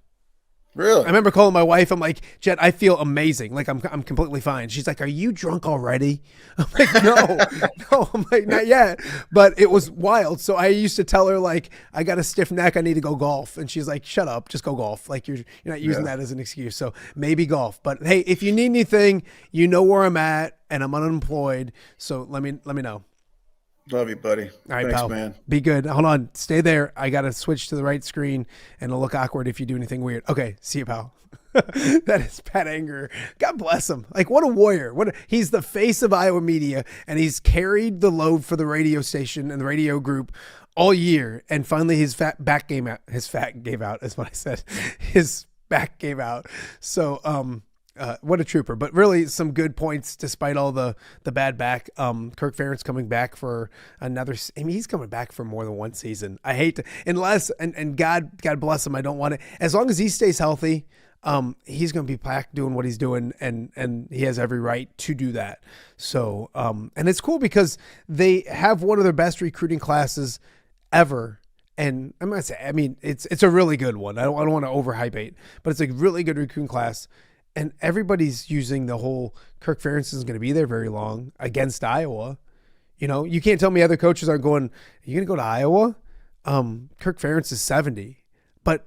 Really? I remember calling my wife. I'm like, Jet, I feel amazing. Like I'm completely fine. She's like, are you drunk already? I'm like, no. I'm like, not yet. But it was wild. So I used to tell her like, I got a stiff neck. I need to go golf. And she's like, shut up, just go golf. Like you're not using that as an excuse. So maybe golf. But hey, if you need anything, you know where I'm at, and I'm unemployed. So let me know. Love you, buddy. All right, thanks, pal. man. Be good. Hold on. Stay there. I got to switch to the right screen, and it'll look awkward if you do anything weird. Okay. See you, pal. That is Pat Anger. God bless him. Like, what a warrior. He's the face of Iowa media, and he's carried the load for the radio station and the radio group all year. And finally, his back gave out. His back gave out is what I said. His back gave out. So, what a trooper, but really some good points despite all the bad back. Kirk Ferentz coming back for another. I mean, he's coming back for more than one season. I hate to, unless, and God bless him. I don't want it. As long as he stays healthy, he's going to be back doing what he's doing, and he has every right to do that. So, and it's cool because they have one of their best recruiting classes ever. And I'm going to say, I mean, it's a really good one. I don't want to overhype it, but it's a really good recruiting class. And everybody's using the whole Kirk Ferentz isn't going to be there very long against Iowa. You know, you can't tell me other coaches aren't going, are you going to go to Iowa? Kirk Ferentz is 70, but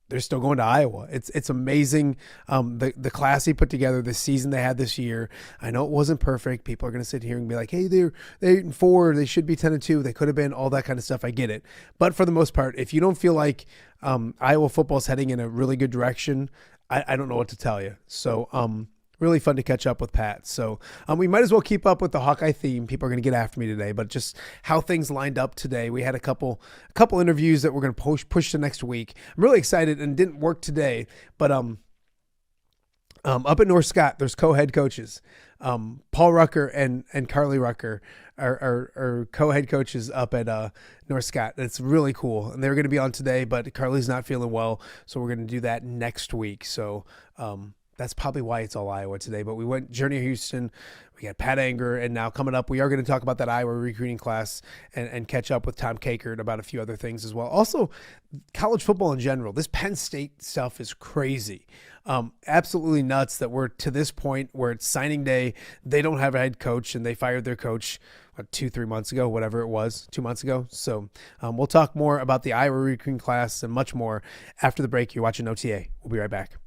they're still going to Iowa. It's amazing. The class he put together, the season they had this year. I know it wasn't perfect. People are going to sit here and be like, hey, they're 8-4. They should be 10-2. They could have been, all that kind of stuff. I get it. But for the most part, if you don't feel like Iowa football is heading in a really good direction, I don't know what to tell you. So really fun to catch up with Pat. So we might as well keep up with the Hawkeye theme. People are going to get after me today, but just how things lined up today. We had a couple interviews that we're going to push to next week. I'm really excited, and didn't work today, but up at North Scott, there's co-head coaches. Paul Rucker and Carly Rucker are co-head coaches up at North Scott. It's really cool, and they're going to be on today, but Carly's not feeling well, so we're going to do that next week. So that's probably why it's all Iowa today. But we went Journey Houston, we got Pat Anger, and now coming up, we are going to talk about that Iowa recruiting class and catch up with Tom Kakert about a few other things as well. Also, college football in general. This Penn State stuff is crazy. Absolutely nuts that we're to this point where it's signing day. They don't have a head coach, and they fired their coach 2-3 months ago, whatever it was, 2 months ago. So we'll talk more about the Iowa recruiting class and much more after the break. You're watching OTA. We'll be right back.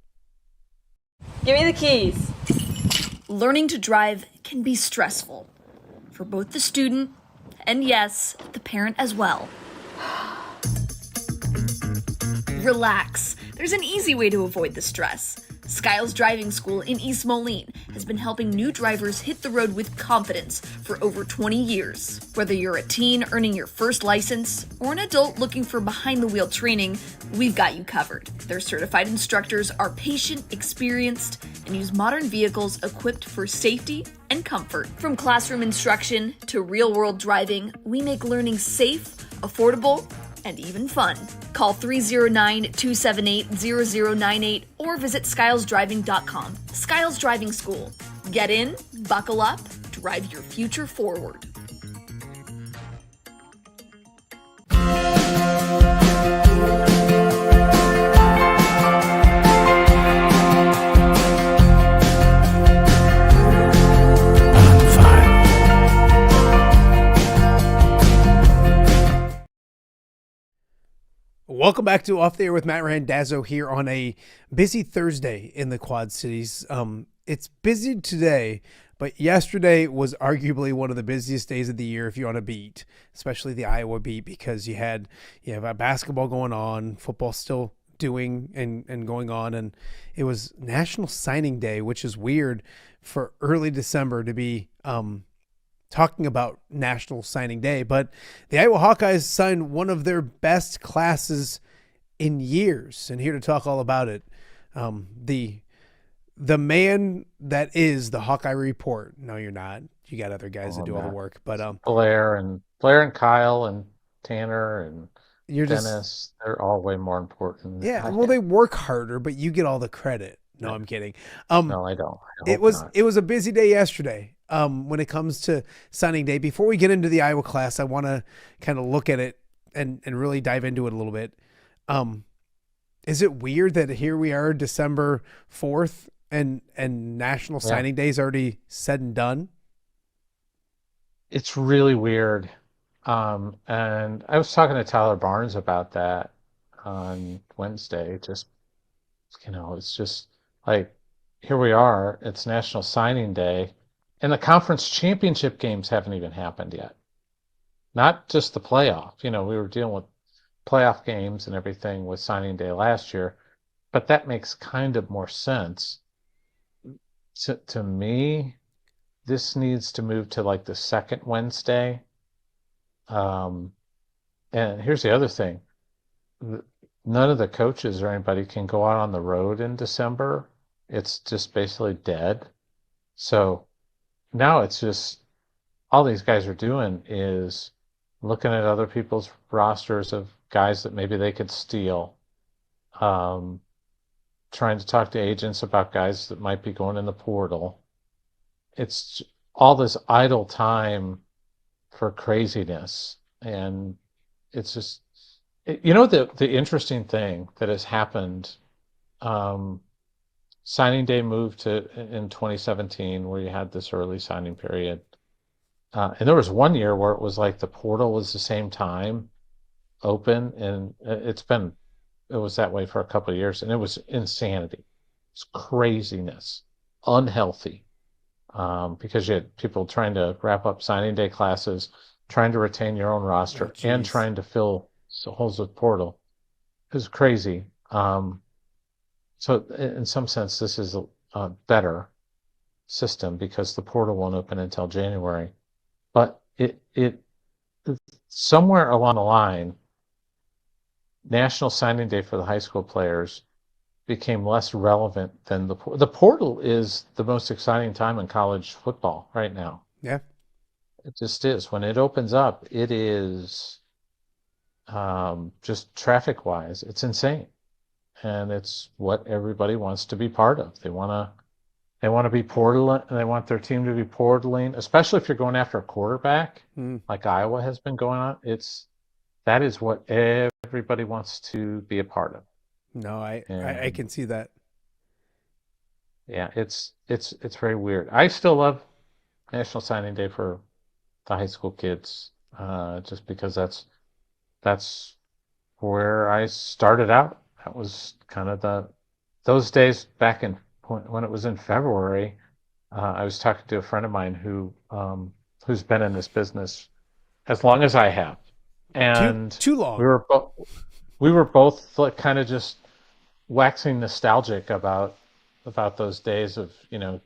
Give me the keys. Learning to drive can be stressful for both the student and, yes, the parent as well. Relax. There's an easy way to avoid the stress. Skiles Driving School in East Moline has been helping new drivers hit the road with confidence for over 20 years. Whether you're a teen earning your first license or an adult looking for behind-the-wheel training, we've got you covered. Their certified instructors are patient, experienced, and use modern vehicles equipped for safety and comfort. From classroom instruction to real-world driving, we make learning safe, affordable, and even fun. Call 309-278-0098 or visit skylesdriving.com. Skiles Driving School. Get in, buckle up, drive your future forward. Welcome back to Off the Air with Matt Randazzo here on a busy Thursday in the Quad Cities. It's busy today, but yesterday was arguably one of the busiest days of the year if you're on a beat, especially the Iowa beat, because you have a basketball going on, football still doing and going on, and it was National Signing Day, which is weird for early December to be talking about National Signing Day, but the Iowa Hawkeyes signed one of their best classes in years, and here to talk all about it, the man that is the Hawkeye Report. No, you're not. You got other guys that do all the work, but Blair and Kyle and Tanner and Dennis, they're all way more important. Yeah, well, they work harder, but you get all the credit. No, I'm kidding. No, I don't. It was a busy day yesterday. When it comes to signing day, before we get into the Iowa class, I want to kind of look at it and really dive into it a little bit. Is it weird that here we are, December 4th, and National Signing Day is already said and done? It's really weird. And I was talking to Tyler Barnes about that on Wednesday. Just, it's just like, here we are, it's National Signing Day. And the conference championship games haven't even happened yet. Not just the playoff. We were dealing with playoff games and everything with signing day last year, but that makes kind of more sense. To me, this needs to move to like the second Wednesday. And here's the other thing. None of the coaches or anybody can go out on the road in December. It's just basically dead. So now it's just all these guys are doing is looking at other people's rosters of guys that maybe they could steal, trying to talk to agents about guys that might be going in the portal. It's all this idle time for craziness. And it's just, the interesting thing that has happened, signing day moved to in 2017 where you had this early signing period. And there was one year where it was like the portal was the same time open, and it was that way for a couple of years, and it was insanity. It's craziness, unhealthy, because you had people trying to wrap up signing day classes, trying to retain your own roster, and trying to fill holes with portal. It was crazy. So in some sense, this is a better system because the portal won't open until January. But it somewhere along the line, National Signing Day for the high school players became less relevant than the portal is the most exciting time in college football right now. Yeah. It just is. When it opens up, it is just traffic-wise, it's insane. And it's what everybody wants to be part of. They want to be portal. They want their team to be portaling, especially if you're going after a quarterback, like Iowa has been going on. That is what everybody wants to be a part of. No, I can see that. Yeah, it's very weird. I still love National Signing Day for the high school kids, just because that's where I started out. That was kind of those days back when it was in February. I was talking to a friend of mine who's been in this business as long as I have, and too long. We were both like kind of just waxing nostalgic about those days of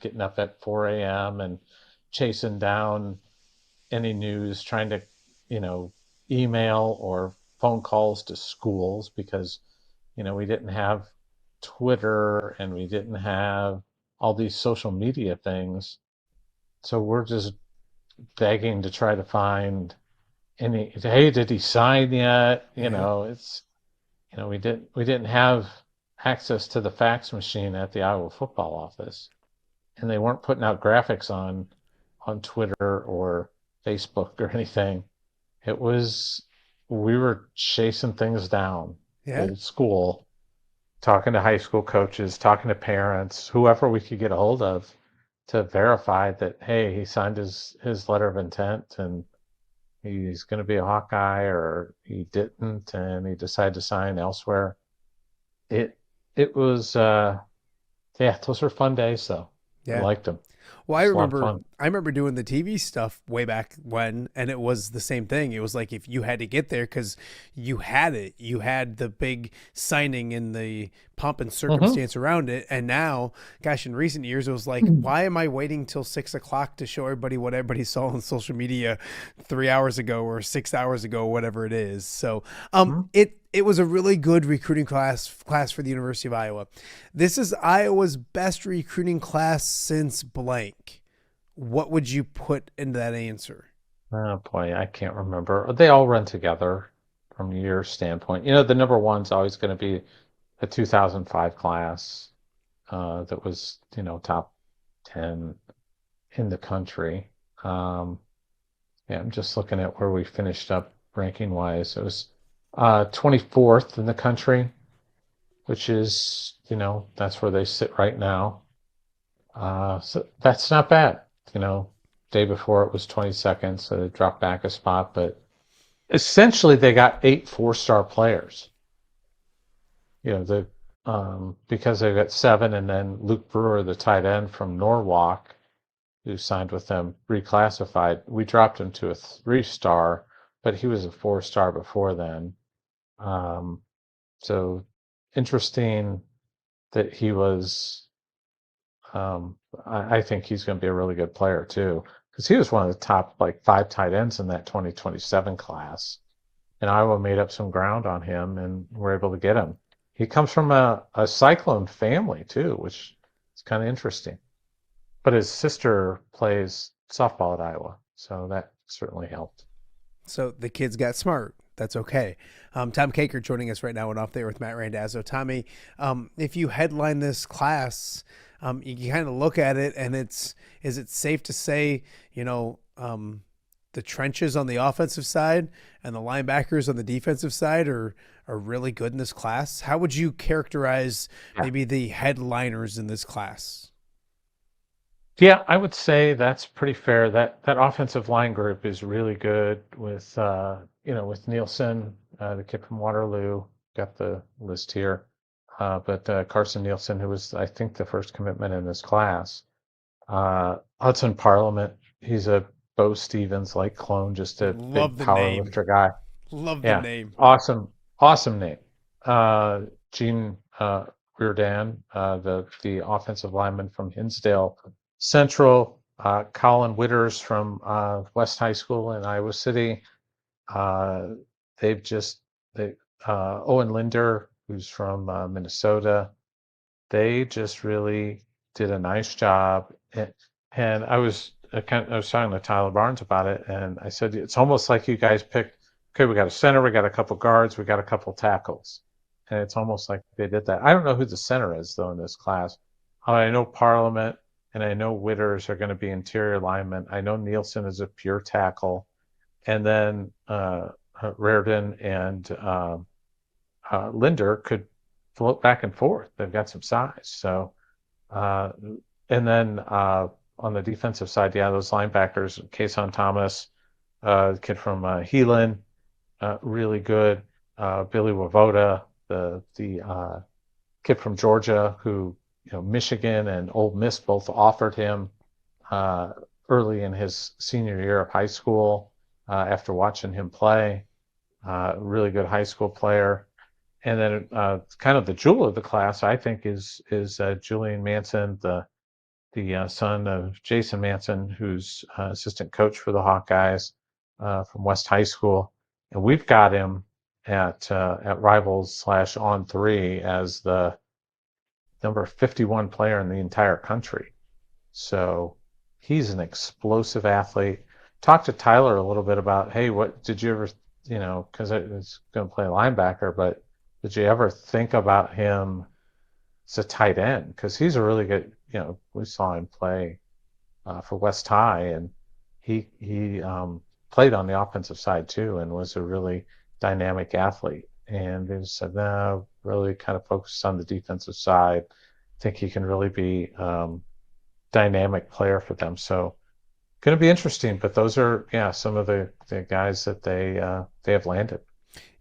getting up at 4 a.m. and chasing down any news, trying to email or phone calls to schools because we didn't have Twitter and we didn't have all these social media things. So we're just begging to try to find hey, did he sign yet? It's we didn't have access to the fax machine at the Iowa football office, and they weren't putting out graphics on Twitter or Facebook or anything. We were chasing things down at school, talking to high school coaches, talking to parents, whoever we could get a hold of to verify that, hey, he signed his letter of intent and he's going to be a Hawkeye, or he didn't and he decided to sign elsewhere. It was those were fun days though. I liked them. Well, I remember doing the TV stuff way back when, and it was the same thing. It was like if you had to get there because you had the big signing and the pomp and circumstance around it. And now, gosh, in recent years, it was like, why am I waiting till 6 o'clock to show everybody what everybody saw on social media 3 hours ago or 6 hours ago, whatever it is. So it was a really good recruiting class for the University of Iowa. This is Iowa's best recruiting class since blank. What would you put into that answer? Oh boy, I can't remember. They all run together from your standpoint. The number one's always going to be a 2005 class that was, top 10 in the country. I'm just looking at where we finished up ranking wise. It was 24th in the country, which is, that's where they sit right now. So that's not bad. Day before it was 22nd, so they dropped back a spot, but essentially they got 8 4-star players. Because they got 7, and then Luke Brewer, the tight end from Norwalk, who signed with them, reclassified. We dropped him to a 3-star, but he was a 4-star before then. So interesting that he was. I think he's going to be a really good player too, because he was one of the top 5 tight ends in that 2027 class, and Iowa made up some ground on him and were able to get him. He comes from a Cyclone family too, which is kind of interesting. But his sister plays softball at Iowa, so that certainly helped. So the kids got smart. That's okay. Tom Kakert joining us right now and Off There with Matt Randazzo. Tommy, if you headline this class, you kind of look at it and is it safe to say, the trenches on the offensive side and the linebackers on the defensive side are really good in this class? How would you characterize maybe the headliners in this class? Yeah, I would say that's pretty fair. That offensive line group is really good with with Nielsen, the kid from Waterloo, got the list here. But Carson Nielsen, who was, I think, the first commitment in this class. Hudson Parliament, he's a Bo Stevens-like clone, just a Love big the power name. lifter guy. Love the Yeah, name. awesome name. Gene Reardon, the offensive lineman from Hinsdale Central. Colin Witters from West High School in Iowa City. Owen Linder, who's from Minnesota. They just really did a nice job. And I was talking to Tyler Barnes about it, and I said, it's almost like you guys picked, okay, we got a center, we got a couple guards, we got a couple tackles. And it's almost like they did that. I don't know who the center is, though, in this class. I know Parliament and I know Witters are going to be interior linemen. I know Nielsen is a pure tackle. And then Reardon and Linder could float back and forth. They've got some size. So, and then on the defensive side, those linebackers, Kason Thomas, kid from Heelan, really good. Billy Wavoda, the kid from Georgia, who Michigan and Ole Miss both offered him early in his senior year of high school after watching him play. Really good high school player. And then kind of the jewel of the class, I think, is Julian Manson, the son of Jason Manson, who's assistant coach for the Hawkeyes from West High School. And we've got him at Rivals / On 3 as the number 51 player in the entire country. So he's an explosive athlete. Talk to Tyler a little bit about, hey, what did you ever, because I was going to play linebacker, but did you ever think about him as a tight end? Because he's a really good, we saw him play for West High, and he played on the offensive side too, and was a really dynamic athlete. And they just said, no, really kind of focus on the defensive side. I think he can really be dynamic player for them. So going to be interesting. But those are some of the guys that they have landed.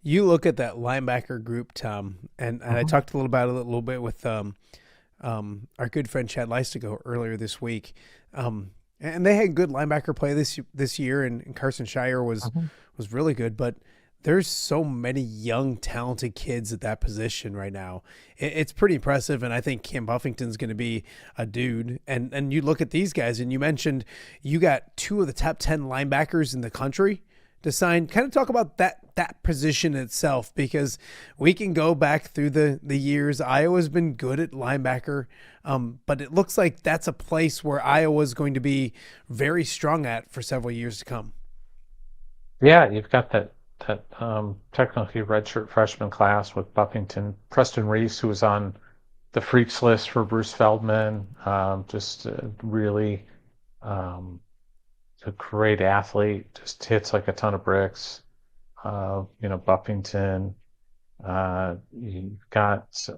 You look at that linebacker group, Tom, and I talked a little bit with our good friend Chad Leistigo earlier this week, and they had good linebacker play this year, and Carson Shire was really good, but there's so many young, talented kids at that position right now. It's pretty impressive, and I think Cam Buffington's going to be a dude. And you look at these guys, and you mentioned you got 2 of the top 10 linebackers in the country to sign. Kind of talk about that position itself, because we can go back through the years. Iowa's been good at linebacker, but it looks like that's a place where Iowa's going to be very strong at for several years to come. Yeah, you've got that technically redshirt freshman class with Buffington, Preston Reese, who was on the freaks list for Bruce Feldman, just really a great athlete, just hits like a ton of bricks. Buffington, you've got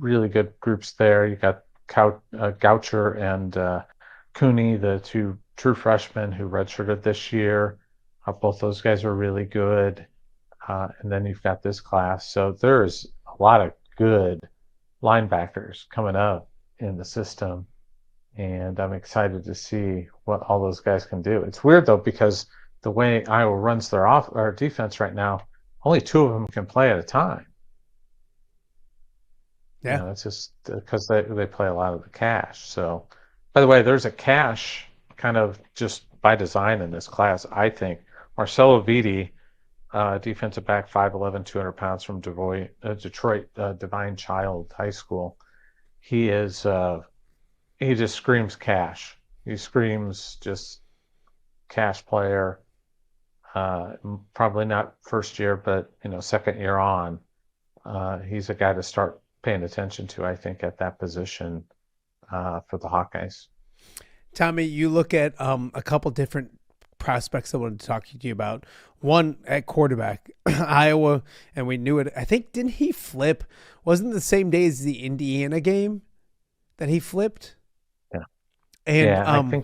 really good groups there. You got Goucher and Cooney, the 2 true freshmen who redshirted this year. Both those guys are really good. And then you've got this class. So there's a lot of good linebackers coming up in the system. And I'm excited to see what all those guys can do. It's weird, though, because the way Iowa runs their defense right now, only 2 of them can play at a time. Yeah. It's just because they play a lot of the cash. So, by the way, there's a cash kind of just by design in this class, I think. Marcelo Vitti, defensive back, 5'11", 200 pounds from Detroit Divine Child High School. He is he just screams cash. He screams just cash player. Probably not first year, but second year on. He's a guy to start paying attention to, I think, at that position for the Hawkeyes. Tommy, you look at a couple different prospects I wanted to talk to you about. One at quarterback, Iowa, and we knew it. I think, didn't he flip? Wasn't it the same day as the Indiana game that he flipped? Yeah. And I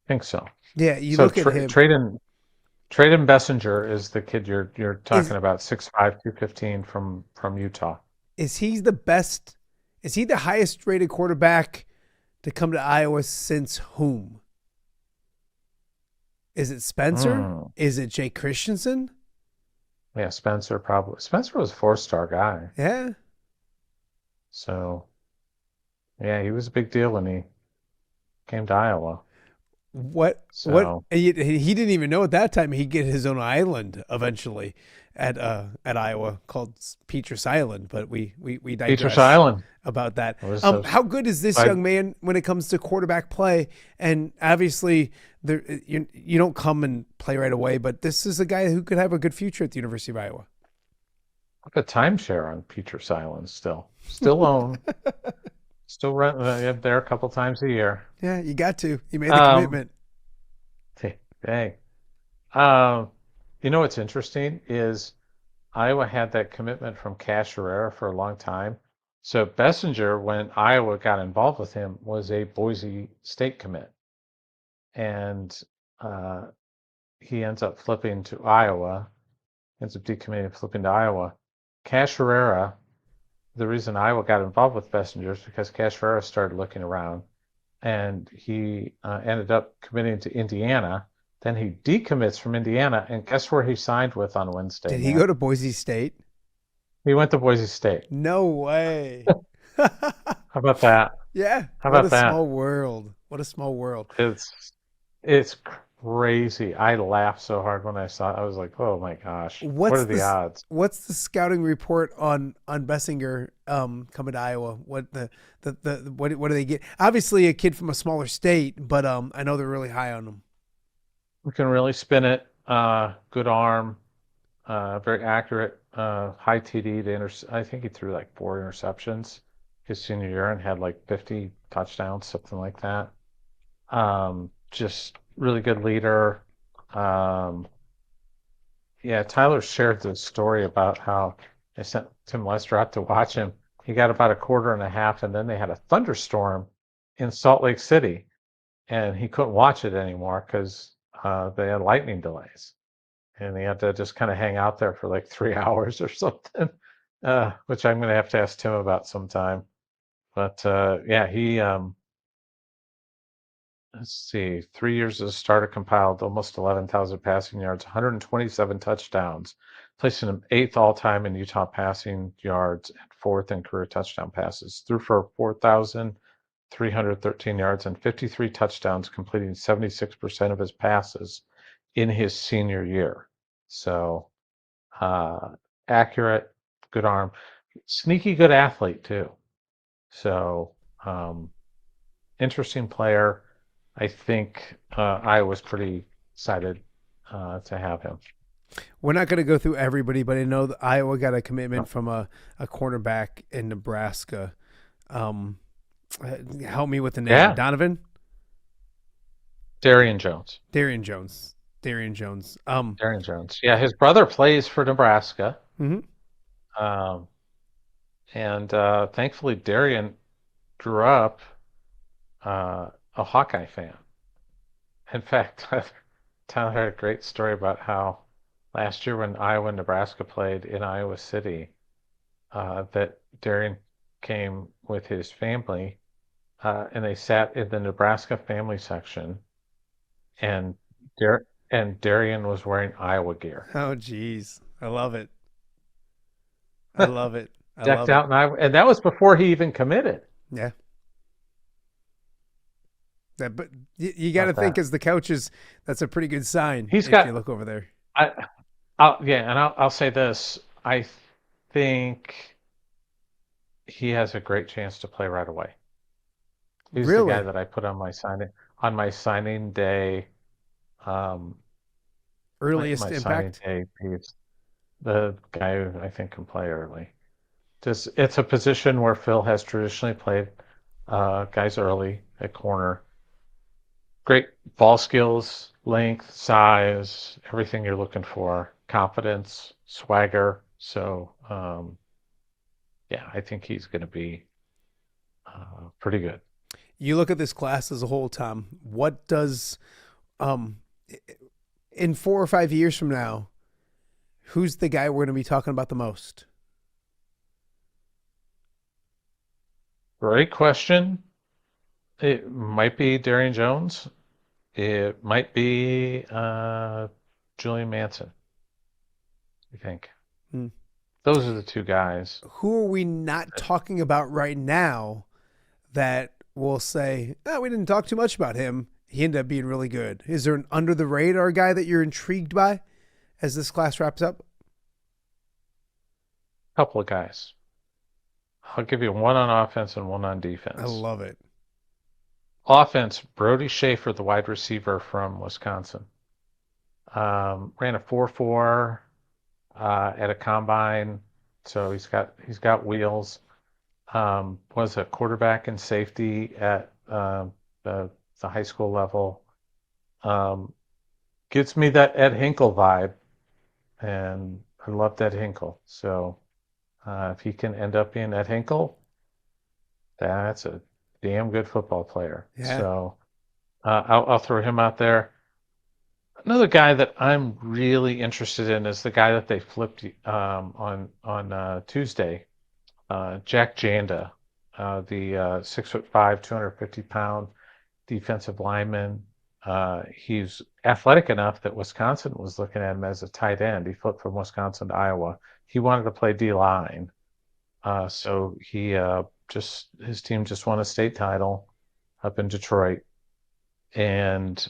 think so. Yeah, look at him. Traden Bessinger is the kid you're talking Is about, 6'5", 215 from Utah. is he the best? Is he the highest rated quarterback to come to Iowa since whom? Is it Spencer? Is it Jake Christensen? Yeah, Spencer probably. Spencer was a 4-star guy. Yeah. So, yeah, he was a big deal when he came to Iowa. What So, he didn't even know at that time he'd get his own island eventually at Iowa called Petrus Island, but we digress Petrus Island. about that. Was How good is this young man when it comes to quarterback play? And obviously you don't come and play right away, but this is a guy who could have a good future at the University of Iowa. Like a timeshare on Petrus Island still own. Still rent there a couple times a year. Yeah, you got to. You made the commitment. Hey. You know what's interesting is Iowa had that commitment from Cash Herrera for a long time. So Bessinger, when Iowa got involved with him, was a Boise State commit. And he ends up flipping to Iowa, ends up decommitting, flipping to Iowa. Cash Herrera, the reason Iowa got involved with Bessinger is because Cash Herrera started looking around, and he ended up committing to Indiana. Then he decommits from Indiana, and guess where he signed with on Wednesday? Did he go to Boise State? He went to Boise State. No way. How about that? Yeah. How about what a that? small world. What a small world. It's crazy. I laughed so hard when I saw it. I was like, oh my gosh. What are the odds? What's the scouting report on Bessinger coming to Iowa? What what do they get? Obviously a kid from a smaller state, but I know they're really high on him. We can really spin it. Good arm, very accurate, high TD. I think he threw like 4 interceptions his senior year and had like 50 touchdowns, something like that. Just really good leader. Yeah, Tyler shared the story about how they sent Tim Lester out to watch him. He got about a quarter and a half, and then they had a thunderstorm in Salt Lake City, and he couldn't watch it anymore because they had lightning delays, and he had to just kind of hang out there for like 3 hours or something, which I'm going to have to ask Tim about sometime. But yeah, he let's see, 3 years as a starter, compiled almost 11,000 passing yards, 127 touchdowns, placing him 8th all-time in Utah passing yards and 4th in career touchdown passes. Threw for 4,313 yards and 53 touchdowns, completing 76% of his passes in his senior year. So accurate, good arm, sneaky good athlete too. So interesting player. I think I was pretty excited to have him. We're not going to go through everybody, but I know that Iowa got a commitment from a cornerback in Nebraska. Help me with the name. Yeah. Donovan? Darian Jones. Darian Jones. Darian Jones. Yeah, his brother plays for Nebraska. Mm-hmm. And thankfully, Darian grew up a Hawkeye fan. In fact, Tyler had a great story about how last year when Iowa and Nebraska played in Iowa City, that Darian came with his family, and they sat in the Nebraska family section, and Darian was wearing Iowa gear. Oh, geez. I love it. I love it. Decked out in Iowa, and that was before he even committed. Yeah. But you got to think as the coaches, that's a pretty good sign. If you look over there. I'll say this. I think he has a great chance to play right away. He's the guy that I put on my signing day. Earliest my impact. Signing day, he's the guy who I think can play early. It's a position where Phil has traditionally played guys early at corner. Great ball skills, length, size, everything you're looking for, confidence, swagger. So, yeah, I think he's going to be pretty good. You look at this class as a whole, Tom. What does in 4 or 5 years from now, who's the guy we're going to be talking about the most? Great question. It might be Darian Jones. It might be Julian Manson, I think. Those are the two guys. Who are we not talking about right now that will say, oh, we didn't talk too much about him. He ended up being really good. Is there an under-the-radar guy that you're intrigued by as this class wraps up? Couple of guys. I'll give you one on offense and one on defense. I love it. Offense, Brody Schaefer, the wide receiver from Wisconsin. Ran a 4.4 at a combine, so he's got wheels. Was a quarterback and safety at the high school level. Gives me that Ed Hinkle vibe, and I loved Ed Hinkle. So if he can end up being Ed Hinkle, that's a damn good football player. Yeah. So I'll throw him out there. Another guy that I'm really interested in is the guy that they flipped on Tuesday, Jack Janda, the 6'5", 250-pound defensive lineman. He's athletic enough that Wisconsin was looking at him as a tight end. He flipped from Wisconsin to Iowa. He wanted to play D-line, so his team just won a state title up in Detroit, and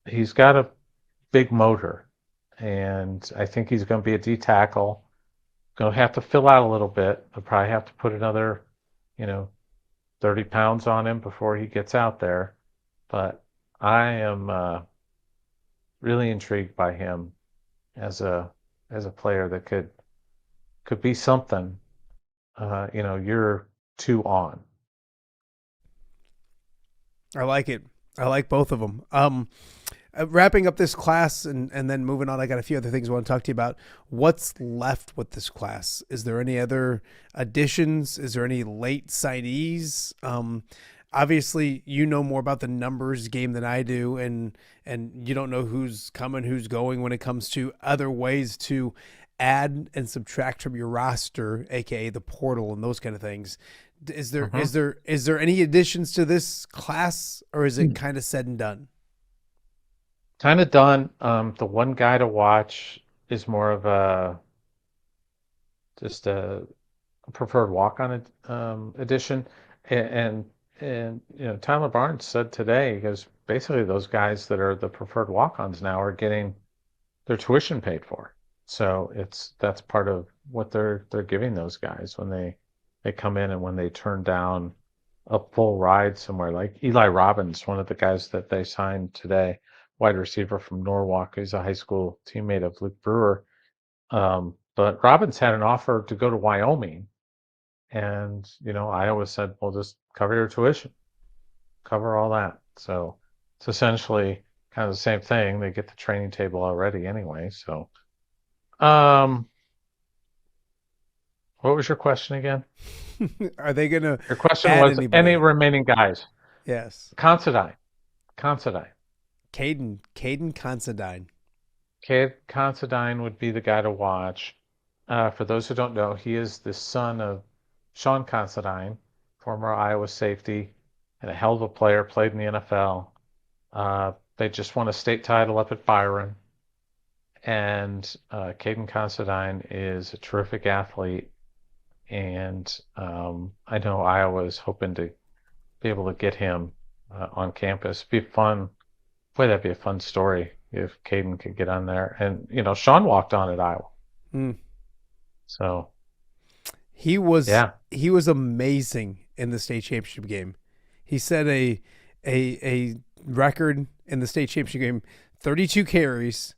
he's got a big motor, and I think he's going to be a D tackle. Going to have to fill out a little bit. They'll probably have to put another, 30 pounds on him before he gets out there. But I am really intrigued by him as a player that could be something. Year 2 on. I like it. I like both of them. Wrapping up this class and then moving on, I got a few other things I want to talk to you about. What's left with this class? Is there any other additions? Is there any late signees? Obviously, you know more about the numbers game than I do, and you don't know who's coming, who's going when it comes to other ways to add and subtract from your roster, aka the portal and those kind of things. Is there any additions to this class, or is it kind of said and done? Kind of done. The one guy to watch is more of just a preferred walk-on addition, and Tyler Barnes said today, because basically those guys that are the preferred walk-ons now are getting their tuition paid for. So that's part of what they're giving those guys when they come in and when they turn down a full ride somewhere. Like Eli Robbins, one of the guys that they signed today, wide receiver from Norwalk. He's a high school teammate of Luke Brewer. But Robbins had an offer to go to Wyoming. And, Iowa said, well, just cover your tuition, cover all that. So it's essentially kind of the same thing. They get the training table already anyway. So, what was your question again? Are they going to? Your question was anybody? Any remaining guys? Yes. Considine. Kaden Considine. Cade Considine would be the guy to watch. For those who don't know, he is the son of Sean Considine, former Iowa safety, and a hell of a player, played in the NFL. They just won a state title up at Byron. And Caden Considine is a terrific athlete. And I know Iowa is hoping to be able to get him on campus. Be fun. Boy, that'd be a fun story if Caden could get on there. And, Sean walked on at Iowa. So he was amazing in the state championship game. He set a record in the state championship game, 32 carries,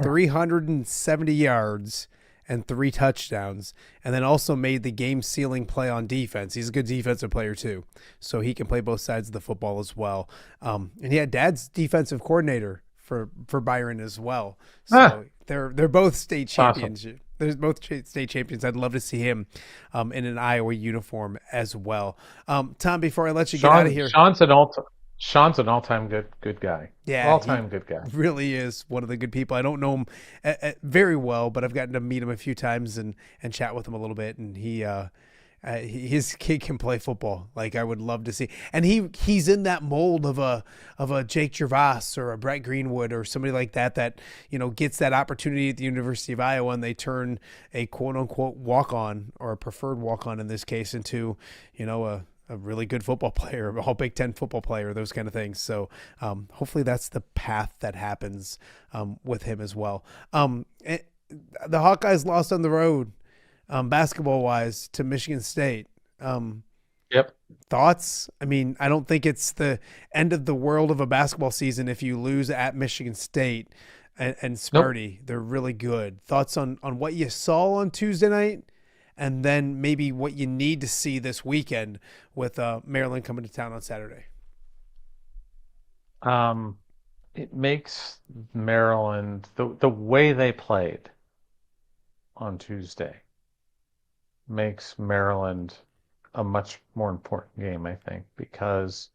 370 yards, and 3 touchdowns, and then also made the game-sealing play on defense. He's a good defensive player too, so he can play both sides of the football as well. And he had dad's defensive coordinator for Byron as well. So they're both state champions. Awesome. They're both state champions. I'd love to see him in an Iowa uniform as well. Tom, before I let you get out of here, Sean's an Sean's an all-time good guy. Yeah, All-time good guy. Really is one of the good people. I don't know him very well, but I've gotten to meet him a few times and chat with him a little bit. And his kid can play football. Like, I would love to see. And he's in that mold of a Jake Gervais or a Brett Greenwood or somebody like that, gets that opportunity at the University of Iowa, and they turn a quote unquote walk-on, or a preferred walk-on in this case, into, a really good football player, all Big Ten football player, those kind of things. So hopefully that's the path that happens with him as well. The Hawkeyes lost on the road, basketball-wise, to Michigan State. Yep. Thoughts? I mean, I don't think it's the end of the world of a basketball season if you lose at Michigan State and Sparty. Nope. They're really good. Thoughts on what you saw on Tuesday night? And then maybe what you need to see this weekend with Maryland coming to town on Saturday. It makes Maryland, the way they played on Tuesday, makes Maryland a much more important game, I think, because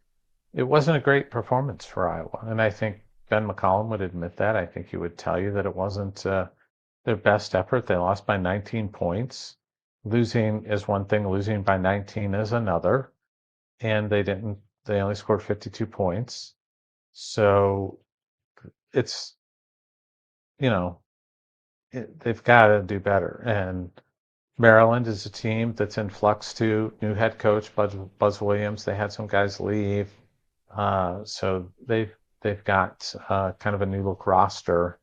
it wasn't a great performance for Iowa. And I think Ben McCollum would admit that. I think he would tell you that it wasn't their best effort. They lost by 19 points. Losing is one thing, losing by 19 is another. And they only scored 52 points. So it's, they've got to do better. And Maryland is a team that's in flux too. New head coach, Buzz Williams. They had some guys leave. So they've got kind of a new look roster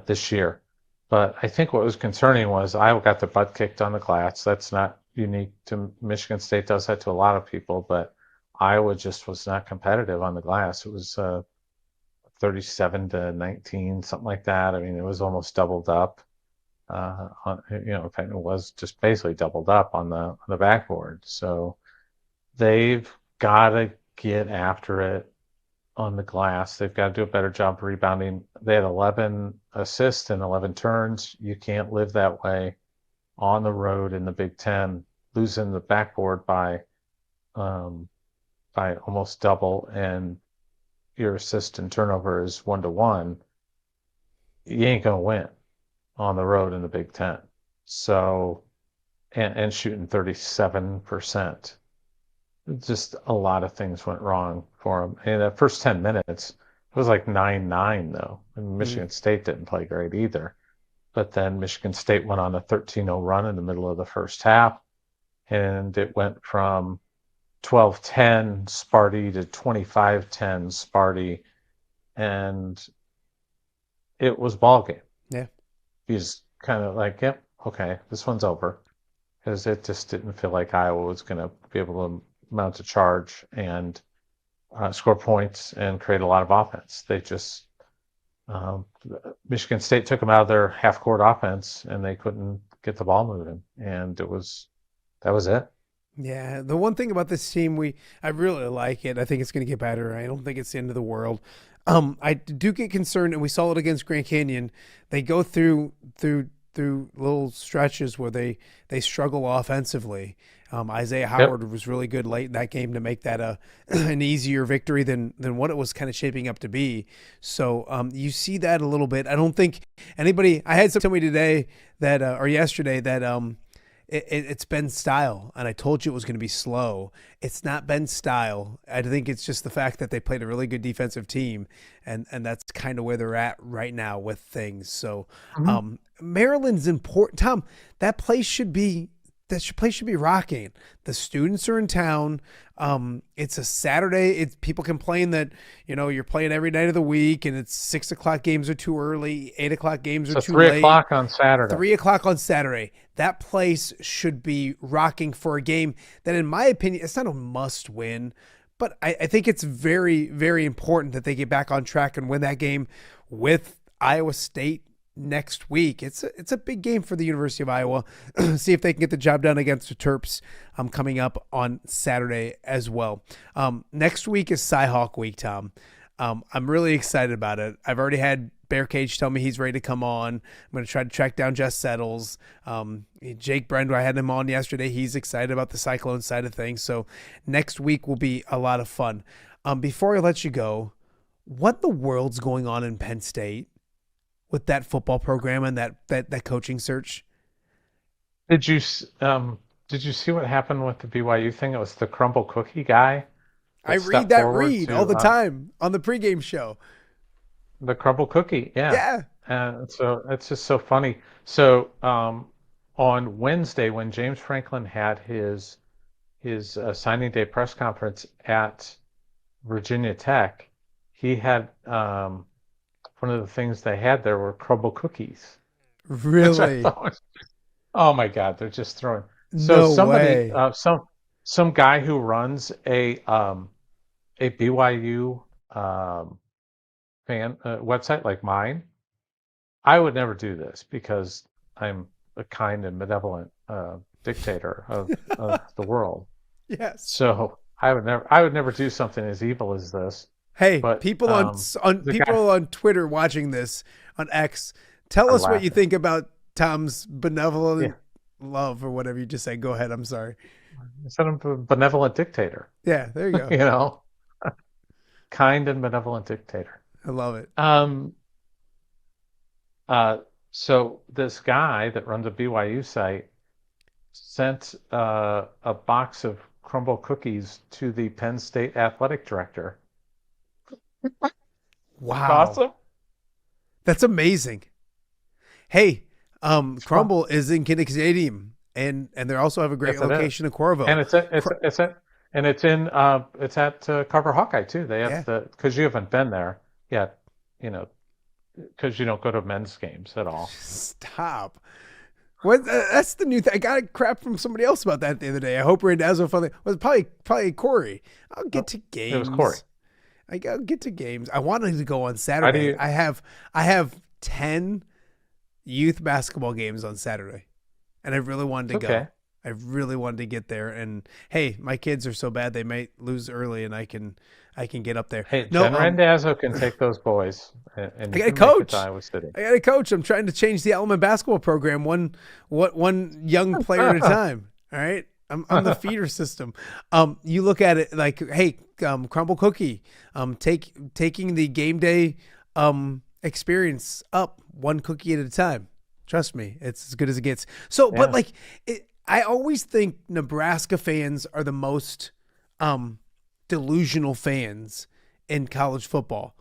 this year. But I think what was concerning was Iowa got their butt kicked on the glass. That's not unique to Michigan State. Does that to a lot of people, but Iowa just was not competitive on the glass. It was 37-19, something like that. I mean, it was almost doubled up. In fact, it was just basically doubled up on the backboard. So they've got to get after it on the glass. They've got to do a better job of rebounding. They had 11 assists and 11 turns. You can't live that way on the road in the Big Ten, losing the backboard by almost double, and your assist and turnover is 1-to-1. You ain't gonna win on the road in the Big Ten. So, and shooting 37%. Just a lot of things went wrong for them. In the first 10 minutes, it was like 9-9 though. And Michigan State didn't play great either. But then Michigan State went on a 13-0 run in the middle of the first half, and it went from 12-10 Sparty to 25-10 Sparty, and it was ball game. Yeah. He's kind of like, yep, okay, this one's over, because it just didn't feel like Iowa was going to be able to mount a charge and score points and create a lot of offense. They just Michigan State took them out of their half-court offense, and they couldn't get the ball moving, and that was it. Yeah, the one thing about this team, I really like it. I think it's going to get better. I don't think it's the end of the world. I do get concerned, and we saw it against Grand Canyon. They go through little stretches where they struggle offensively. Isaiah Howard was really good late in that game to make that an easier victory than what it was kind of shaping up to be. So you see that a little bit. I don't think anybody. I had somebody tell me today that or yesterday that it's Ben's style, and I told you it was going to be slow. It's not Ben's style. I think it's just the fact that they played a really good defensive team, and that's kind of where they're at right now with things. So Maryland's important. Tom, that place should be rocking. The students are in town. It's a Saturday. People complain that, you're playing every night of the week, and it's 6 o'clock games are too early. 8 o'clock games are too late. 3 o'clock on Saturday. 3 o'clock on Saturday. That place should be rocking for a game that, in my opinion, it's not a must win, but I think it's very, very important that they get back on track and win that game with Iowa State next week. It's a big game for the University of Iowa. See if they can get the job done against the Terps coming up on Saturday as well. Next week is Cy-Hawk week, Tom. I'm really excited about it. I've already had Bear Cage tell me he's ready to come on. I'm going to try to track down Jess Settles. Jake Brender, I had him on yesterday. He's excited about the Cyclone side of things. So next week will be a lot of fun. Before I let you go, what the world's going on in Penn State with that football program and that coaching search? Did you see what happened with the BYU thing? It was the crumble cookie guy. I read that read all the time on the pregame show. The crumble cookie, yeah. Yeah. And so it's just so funny. So on Wednesday, when James Franklin had his signing day press conference at Virginia Tech, he had one of the things they had there were crumble cookies. Really? Oh my God, they're just throwing. So somebody, some guy who runs a BYU fan website like mine, I would never do this because I'm a kind and benevolent dictator of the world. Yes. So I would never do something as evil as this. Hey, but, people on Twitter watching this on X, tell us what you think about Tom's benevolent love or whatever you just said. Go ahead. I'm sorry. I said I'm a benevolent dictator. Yeah, there you go. You know, kind and benevolent dictator. I love it. So this guy that runs a BYU site sent a box of crumble cookies to the Penn State athletic director. Wow. Awesome. That's amazing. Hey, Crumble is in Kinnick Stadium, and they also have a great location in Coralville. And it's at Carver Hawkeye too. They have because you haven't been there yet, you know, because you don't go to men's games at all. Stop. What? That's the new thing. I got crap from somebody else about that the other day. I hope Randazzo finally was probably Corey. I'll get to games. It was Corey. I'll get to games. I wanted to go on Saturday. I have 10 youth basketball games on Saturday, and I really wanted to go. I really wanted to get there. And hey, my kids are so bad they might lose early, and I can get up there. Hey, Jen Randazzo can take those boys. And I got a coach. Iowa City. I got a coach. I'm trying to change the Element basketball program one young player at a time. All right. I'm the feeder system. You look at it like, hey, Crumble Cookie, taking the game day experience up one cookie at a time. Trust me, it's as good as it gets. So, but like, I always think Nebraska fans are the most delusional fans in college football.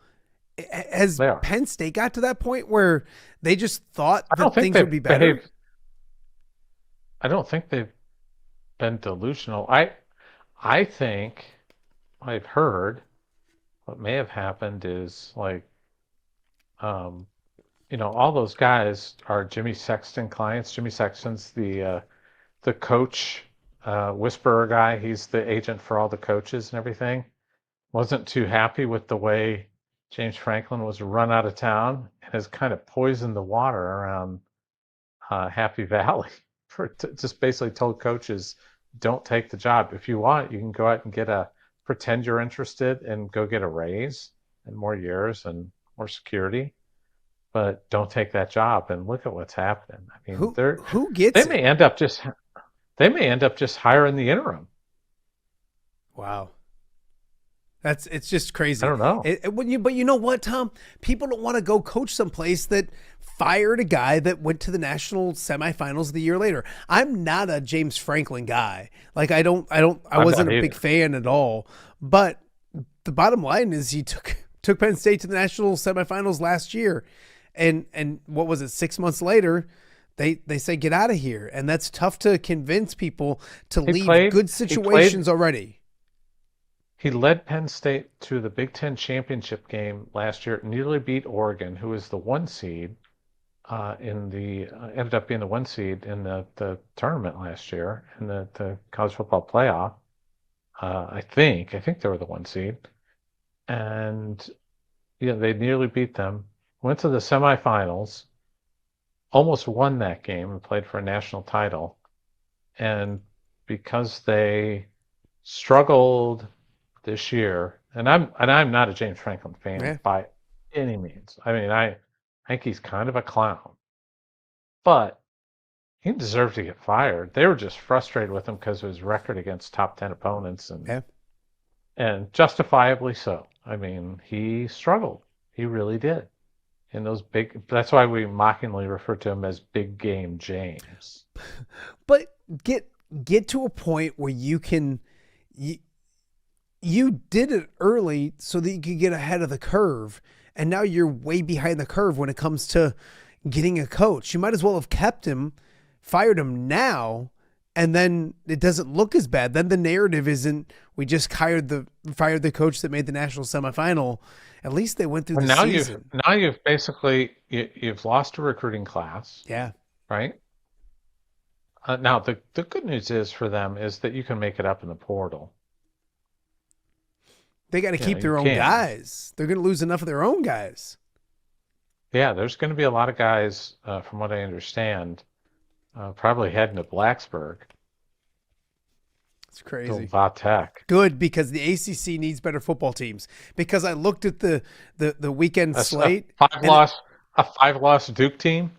Has Penn State got to that point where they just thought that things would be better? I don't think they've been delusional. I think I've heard what may have happened is like, you know, all those guys are Jimmy Sexton clients. Jimmy Sexton's the coach whisperer guy. He's the agent for all the coaches and everything. Wasn't too happy with the way James Franklin was run out of town and has kind of poisoned the water around Happy Valley. Just basically told coaches, don't take the job. If you want, you can go out and pretend you're interested and go get a raise and more years and more security, but don't take that job. And look at what's happening. I mean, they may end up just hiring the interim. Wow. It's just crazy. I don't know. But you know what, Tom? People don't want to go coach someplace that fired a guy that went to the national semifinals the year later. I'm not a James Franklin guy. Like I wasn't a big fan at all. But the bottom line is he took Penn State to the national semifinals last year, and what was it? 6 months later, they say get out of here, and that's tough to convince people to leave good situations already. He led Penn State to the Big Ten championship game last year. Nearly beat Oregon, who was the 1 seed ended up being the 1 seed in the tournament last year in the college football playoff. I think they were the 1 seed, and they nearly beat them. Went to the semifinals, almost won that game, and played for a national title. And because they struggled this year, and I'm not a James Franklin fan by any means. I mean, I think he's kind of a clown, but he deserved to get fired. They were just frustrated with him because of his record against top 10 opponents, and justifiably so. I mean, he struggled. He really did. In those big, that's why we mockingly refer to him as Big Game James. But get to a point where you did it early so that you could get ahead of the curve, and now you're way behind the curve when it comes to getting a coach. You might as well have kept him, fired him now, and then it doesn't look as bad. Then the narrative isn't we just fired the coach that made the national semifinal. At least they went through the season. Now you've basically you've lost a recruiting class. Yeah. Right. Now the good news is for them is that you can make it up in the portal. They got to keep their own guys. They're going to lose enough of their own guys. Yeah, there's going to be a lot of guys, from what I understand, probably heading to Blacksburg. It's crazy. Tech. Good, because the ACC needs better football teams. Because I looked at the weekend slate. A five-loss Duke team.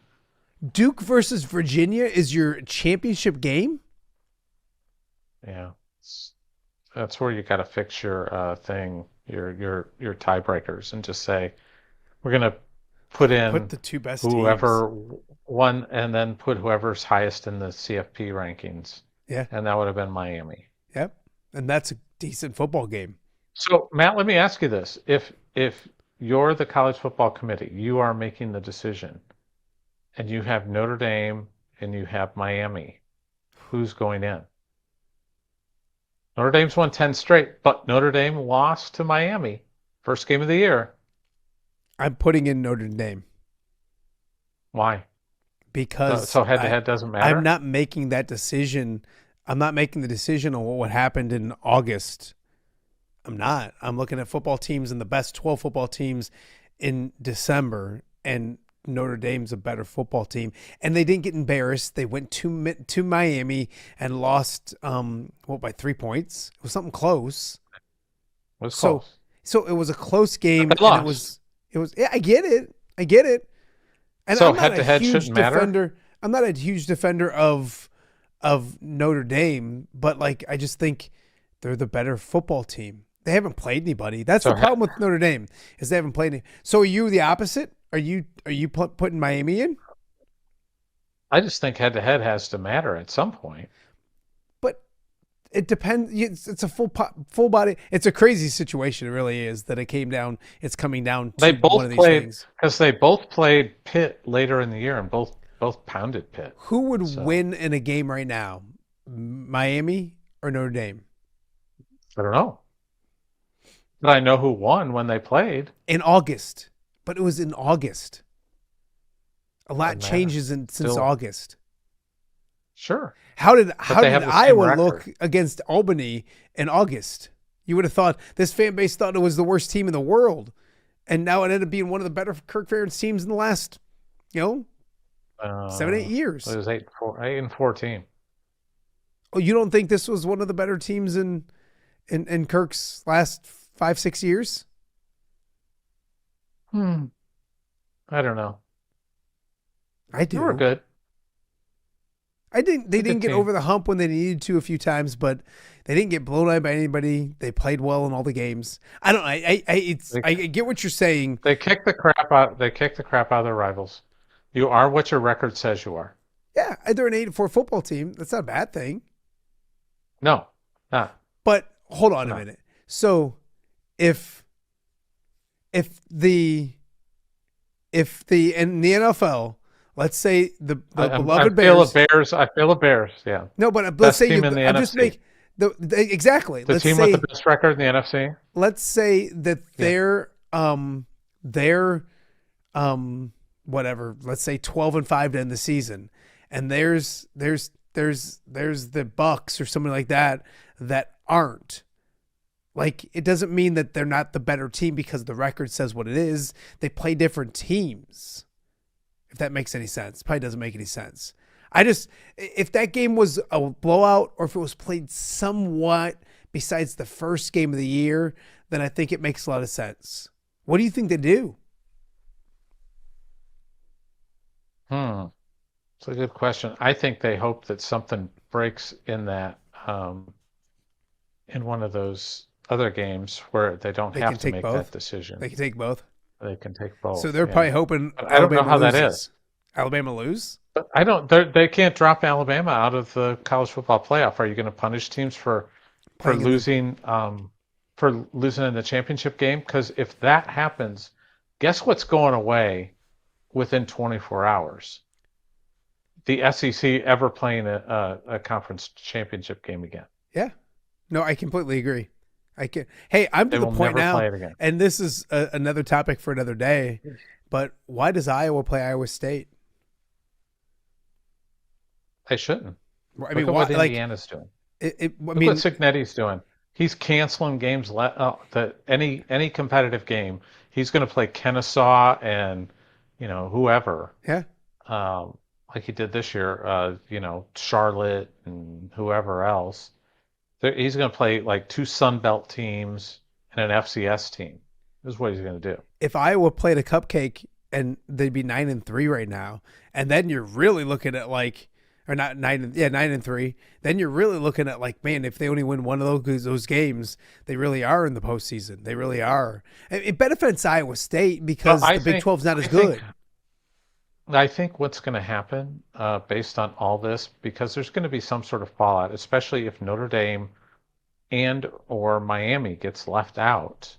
Duke versus Virginia is your championship game? Yeah. That's where you got to fix your thing, your tiebreakers, and just say we're going to put the two best whoever teams. Won, and then put whoever's highest in the CFP rankings. Yeah, and that would have been Miami. Yep, and that's a decent football game. So Matt, let me ask you this: if you're the college football committee, you are making the decision, and you have Notre Dame and you have Miami, who's going in? Notre Dame's won 10 straight, but Notre Dame lost to Miami. First game of the year. I'm putting in Notre Dame. Why? Because so head-to-head doesn't matter? I'm not making that decision. I'm not making the decision on what happened in August. I'm not. I'm looking at football teams and the best 12 football teams in December, and Notre Dame's a better football team, and they didn't get embarrassed. They went to Miami and lost by 3 points. It was something close. It was close. So it was a close game. And it was yeah, I get it. And so I'm not head-to-head shouldn't matter. I'm not a huge defender of Notre Dame, but like I just think they're the better football team. They haven't played anybody. That's the problem with Notre Dame is they haven't played any. So are you the opposite? Are you putting Miami in? I just think head-to-head has to matter at some point. But it depends. It's a full body. It's a crazy situation. It really is that it came down. It's coming down to one of these things. Because they both played Pitt later in the year and both pounded Pitt. Who would win in a game right now, Miami or Notre Dame? I don't know. But I know who won when they played. In August. But it was in August. A lot changes since August. Sure. How did Iowa look against Albany in August? You would have thought this fan base thought it was the worst team in the world, and now it ended up being one of the better Kirk Ferentz teams in the last, 7-8 years. It was 8-14. Oh, you don't think this was one of the better teams in Kirk's last 5-6 years? I don't know. I do. They were good. They didn't get over the hump when they needed to a few times, but they didn't get blown out by anybody. They played well in all the games. I get what you're saying. They kicked the crap out. They kicked the crap out of their rivals. You are what your record says you are. Yeah, they're an 8-4 football team. That's not a bad thing. No, not. But hold on a minute. So, if in the NFL, let's say the beloved Bears. I feel the Bears. Yeah. No, but let's say team in the NFC. Exactly. The team with the best record in the NFC. Let's say that they're whatever. Let's say 12-5 to end the season, and there's the Bucks or something like that aren't. Like, it doesn't mean that they're not the better team because the record says what it is. They play different teams. If that makes any sense. Probably doesn't make any sense. If that game was a blowout or if it was played somewhat besides the first game of the year, then I think it makes a lot of sense. What do you think they do? It's a good question. I think they hope that something breaks in that, in one of those other games where they don't They have can to take make both. that decision. They can take both. They can take both. So they're yeah. probably hoping But I don't know Alabama how that loses. is. Alabama lose? But I don't. They can't drop Alabama out of the college football playoff. Are you going to punish teams for Playing in losing in the championship game? Because if that happens, guess what's going away within 24 hours? The SEC ever playing a conference championship game again. Yeah. No, I completely agree. Hey, I'm to They the will point never now, play it again. and this is another topic for another day, but why does Iowa play Iowa State? They shouldn't. I mean, Look at why, what Indiana's doing. I Look mean, what Cignetti's doing. He's canceling games. Any competitive game, he's going to play Kennesaw and whoever. Yeah. Like he did this year. Charlotte and whoever else. He's going to play like 2 Sun Belt teams and an FCS team. This is what he's going to do. If Iowa played a cupcake and they'd be 9-3 right now, and then you're really looking at or not 9-3. Then you're really looking at man, if they only win one of those games, they really are in the postseason. They really are. It benefits Iowa State because the Big 12's not as good. I think what's going to happen based on all this, because there's going to be some sort of fallout, especially if Notre Dame and or Miami gets left out.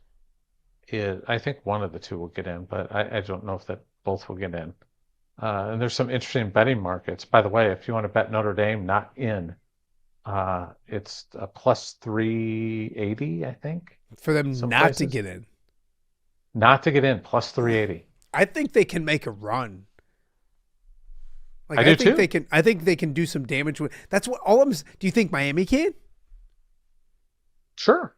I think one of the two will get in, but I don't know if that both will get in. And there's some interesting betting markets. By the way, if you want to bet Notre Dame not in, it's a plus 380, I think. For them not to get in. Not to get in, plus 380. I think they can make a run. I do too. I think they can do some damage with. That's what all of them. Do you think Miami can? Sure.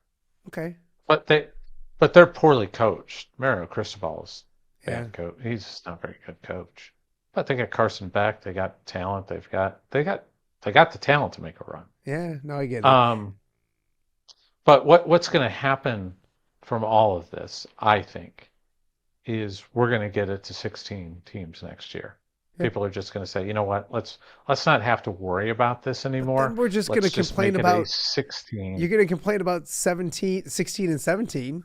Okay. But they're poorly coached. Mario Cristobal's bad coach. He's just not a very good coach. But they got Carson Beck. They got talent. They got the talent to make a run. Yeah. No, I get it. But what's going to happen from all of this, I think, is we're going to get it to 16 teams next year. People are just going to say, you know what? Let's not have to worry about this anymore. Then we're just going to complain about 16. You're going to complain about 16 and 17.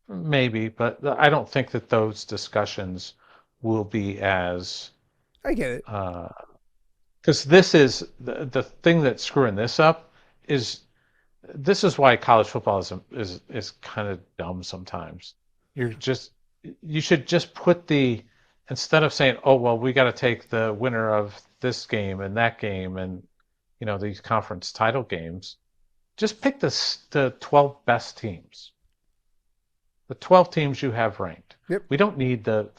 Maybe, but I don't think that those discussions will be as. I get it. Because this is the thing that's screwing this up is. This is why college football is kind of dumb sometimes. You should just put instead of saying, oh, well, we got to take the winner of this game and that game and, these conference title games, just pick the 12 best teams. The 12 teams you have ranked. Yep. We don't need the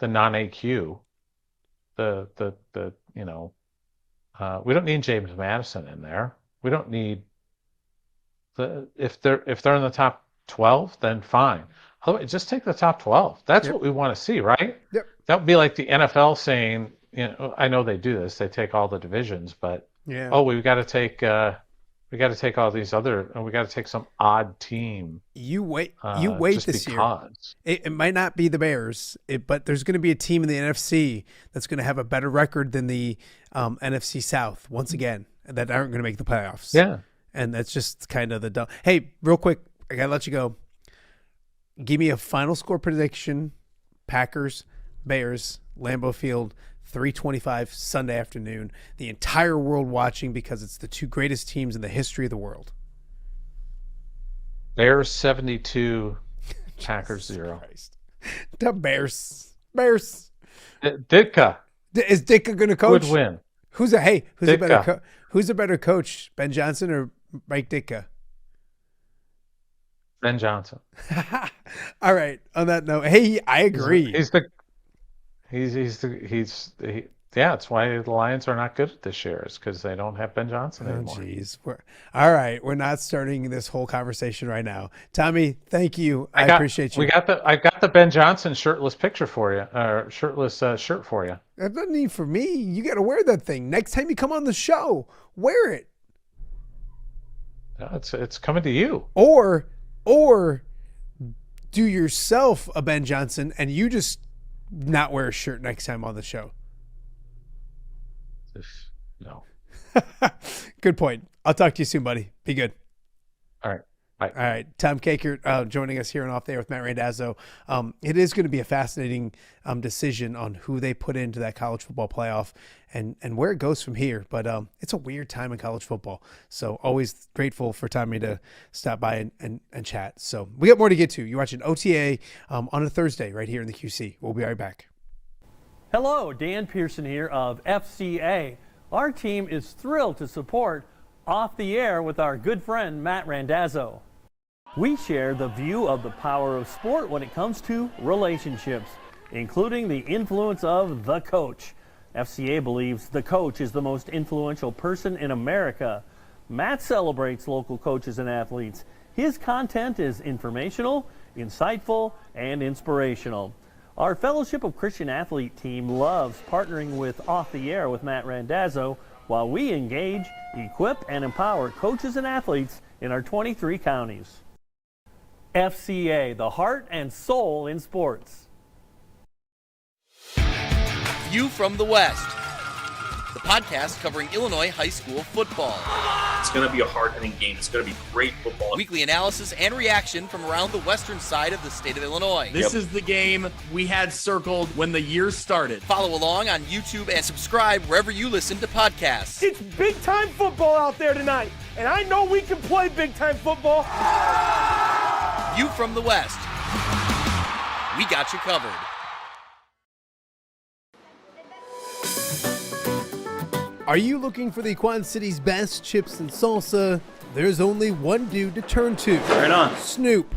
non-AQ. We don't need James Madison in there. We don't need if they're in the top 12, then fine. Otherwise, just take the top 12. That's what we want to see, right? Yep. That would be like the NFL saying, I know they do this. They take all the divisions, but we've got to take all these other, and we got to take some odd team. You wait this year. It might not be the Bears, but there's going to be a team in the NFC that's going to have a better record than the NFC South once again that aren't going to make the playoffs. Yeah. And that's just kind of the dumb. Hey, real quick, I got to let you go. Give me a final score prediction. Packers, Bears, Lambeau Field, 3:25 Sunday afternoon. The entire world watching because it's the two greatest teams in the history of the world. Bears 72, Packers 0. Christ. The Bears. Ditka. Is Ditka going to coach? Would win. Who's a better coach, Ben Johnson or Mike Ditka? Ben Johnson. All right. On that note, hey, I agree. That's why the Lions are not good at this year. It's because they don't have Ben Johnson anymore. Jeez. All right. We're not starting this whole conversation right now. Tommy, thank you. I appreciate you. I got the Ben Johnson shirtless picture for you, or shirtless shirt for you. That doesn't need for me. You got to wear that thing. Next time you come on the show, wear it. No, it's coming to you. Or do yourself a Ben Johnson and you just not wear a shirt next time on the show. No. Good point. I'll talk to you soon, buddy. Be good. All right. Bye. All right, Tom Kakert joining us here on Off the Air with Matt Randazzo. It is going to be a fascinating decision on who they put into that college football playoff and where it goes from here. But it's a weird time in college football. So always grateful for Tommy to stop by and chat. So we got more to get to. You're watching OTA on a Thursday right here in the QC. We'll be right back. Hello, Dan Pearson here of FCA. Our team is thrilled to support Off the Air with our good friend Matt Randazzo. We share the view of the power of sport when it comes to relationships, including the influence of the coach. FCA believes the coach is the most influential person in America. Matt celebrates local coaches and athletes. His content is informational, insightful, and inspirational. Our Fellowship of Christian Athlete team loves partnering with Off the Air with Matt Randazzo while we engage, equip, and empower coaches and athletes in our 23 counties. FCA, the heart and soul in sports. View from the West, the podcast covering Illinois high school football. It's going to be a hard-hitting game. It's going to be great football. Weekly analysis and reaction from around the western side of the state of Illinois. This is the game we had circled when the year started. Follow along on YouTube and subscribe wherever you listen to podcasts. It's big-time football out there tonight, and I know we can play big-time football. View from the West. We got you covered. Are you looking for the Quad City's best chips and salsa? There's only one dude to turn to. Right on. Snoop.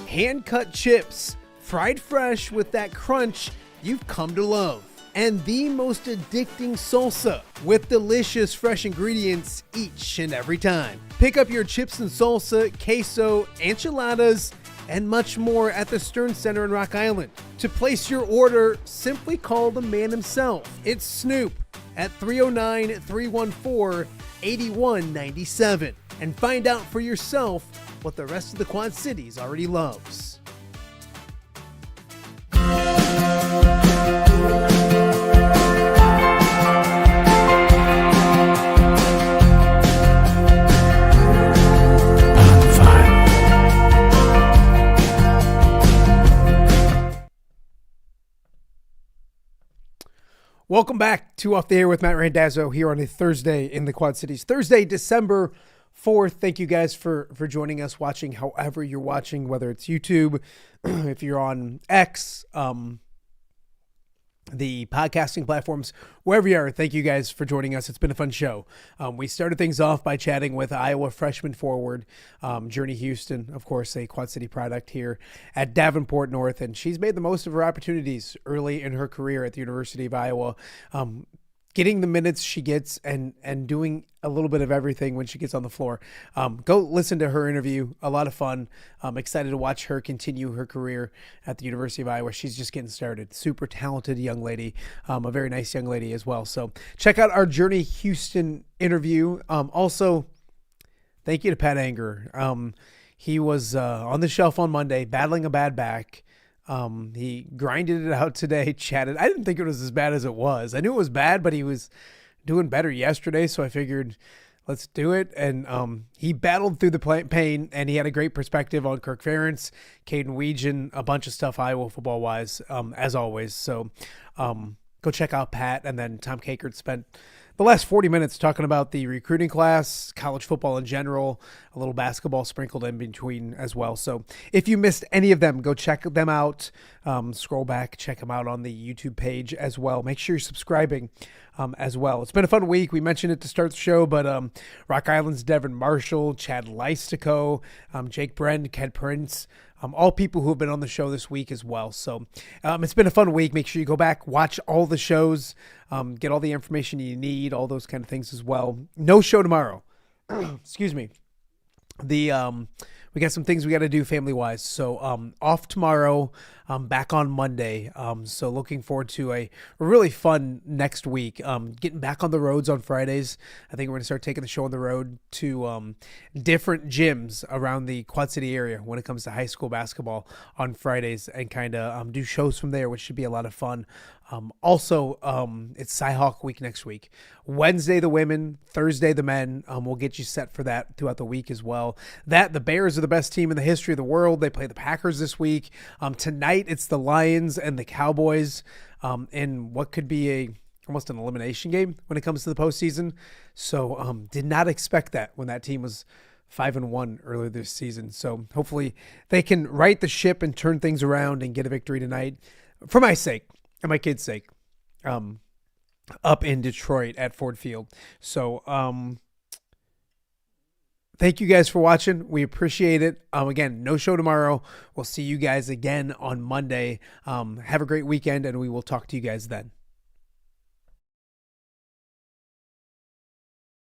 Hand-cut chips, fried fresh with that crunch you've come to love. And the most addicting salsa with delicious fresh ingredients each and every time. Pick up your chips and salsa, queso, enchiladas, and much more at the Stern Center in Rock Island. To place your order, simply call the man himself. It's Snoop at 309-314-8197 and find out for yourself what the rest of the Quad Cities already loves. Welcome back to Off the Air with Matt Randazzo here on a Thursday in the Quad Cities. Thursday, December 4th. Thank you guys for joining us, watching however you're watching, whether it's YouTube, if you're on X, the podcasting platforms, wherever you are. Thank you guys for joining us. It's been a fun show. We started things off by chatting with Iowa freshman forward, Journey Houston, of course, a Quad City product here at Davenport North, and she's made the most of her opportunities early in her career at the University of Iowa, getting the minutes she gets and doing a little bit of everything when she gets on the floor. Go listen to her interview. A lot of fun. I'm excited to watch her continue her career at the University of Iowa. She's just getting started. Super talented young lady. A very nice young lady as well. So check out our Journey Houston interview. Also, thank you to Pat Anger. He was on the shelf on Monday battling a bad back. He grinded it out today, chatted. I didn't think it was as bad as it was. I knew it was bad, but he was doing better yesterday, so I figured let's do it. And he battled through the pain, and he had a great perspective on Kirk Ferentz, Kaden Wetjen, a bunch of stuff Iowa football-wise, as always. So go check out Pat, and then Tom Kakert spent the last 40 minutes talking about the recruiting class, college football in general, a little basketball sprinkled in between as well. So if you missed any of them, go check them out. Scroll back, check them out on the YouTube page as well. Make sure you're subscribing as well. It's been a fun week. We mentioned it to start the show, but Rock Island's Devin Marshall, Chad Leistico, Jake Brend, Ken Prince, all people who have been on the show this week as well. So it's been a fun week. Make sure you go back, watch all the shows, get all the information you need, all those kind of things as well. No show tomorrow. Excuse me. We got some things we got to do family-wise. So off tomorrow, back on Monday. So looking forward to a really fun next week. Getting back on the roads on Fridays. I think we're going to start taking the show on the road to different gyms around the Quad City area when it comes to high school basketball on Fridays and kind of do shows from there, which should be a lot of fun. Also, it's Cyhawk week next week. Wednesday, the women, Thursday, the men. We'll get you set for that throughout the week as well. The Bears are the best team in the history of the world. They play the Packers this week. Tonight, it's the Lions and the Cowboys in what could be almost an elimination game when it comes to the postseason. So did not expect that when that team was 5-1 earlier this season. So hopefully they can right the ship and turn things around and get a victory tonight for my sake and my kids' sake, up in Detroit at Ford Field. So thank you guys for watching. We appreciate it. Again, no show tomorrow. We'll see you guys again on Monday. Have a great weekend, and we will talk to you guys then.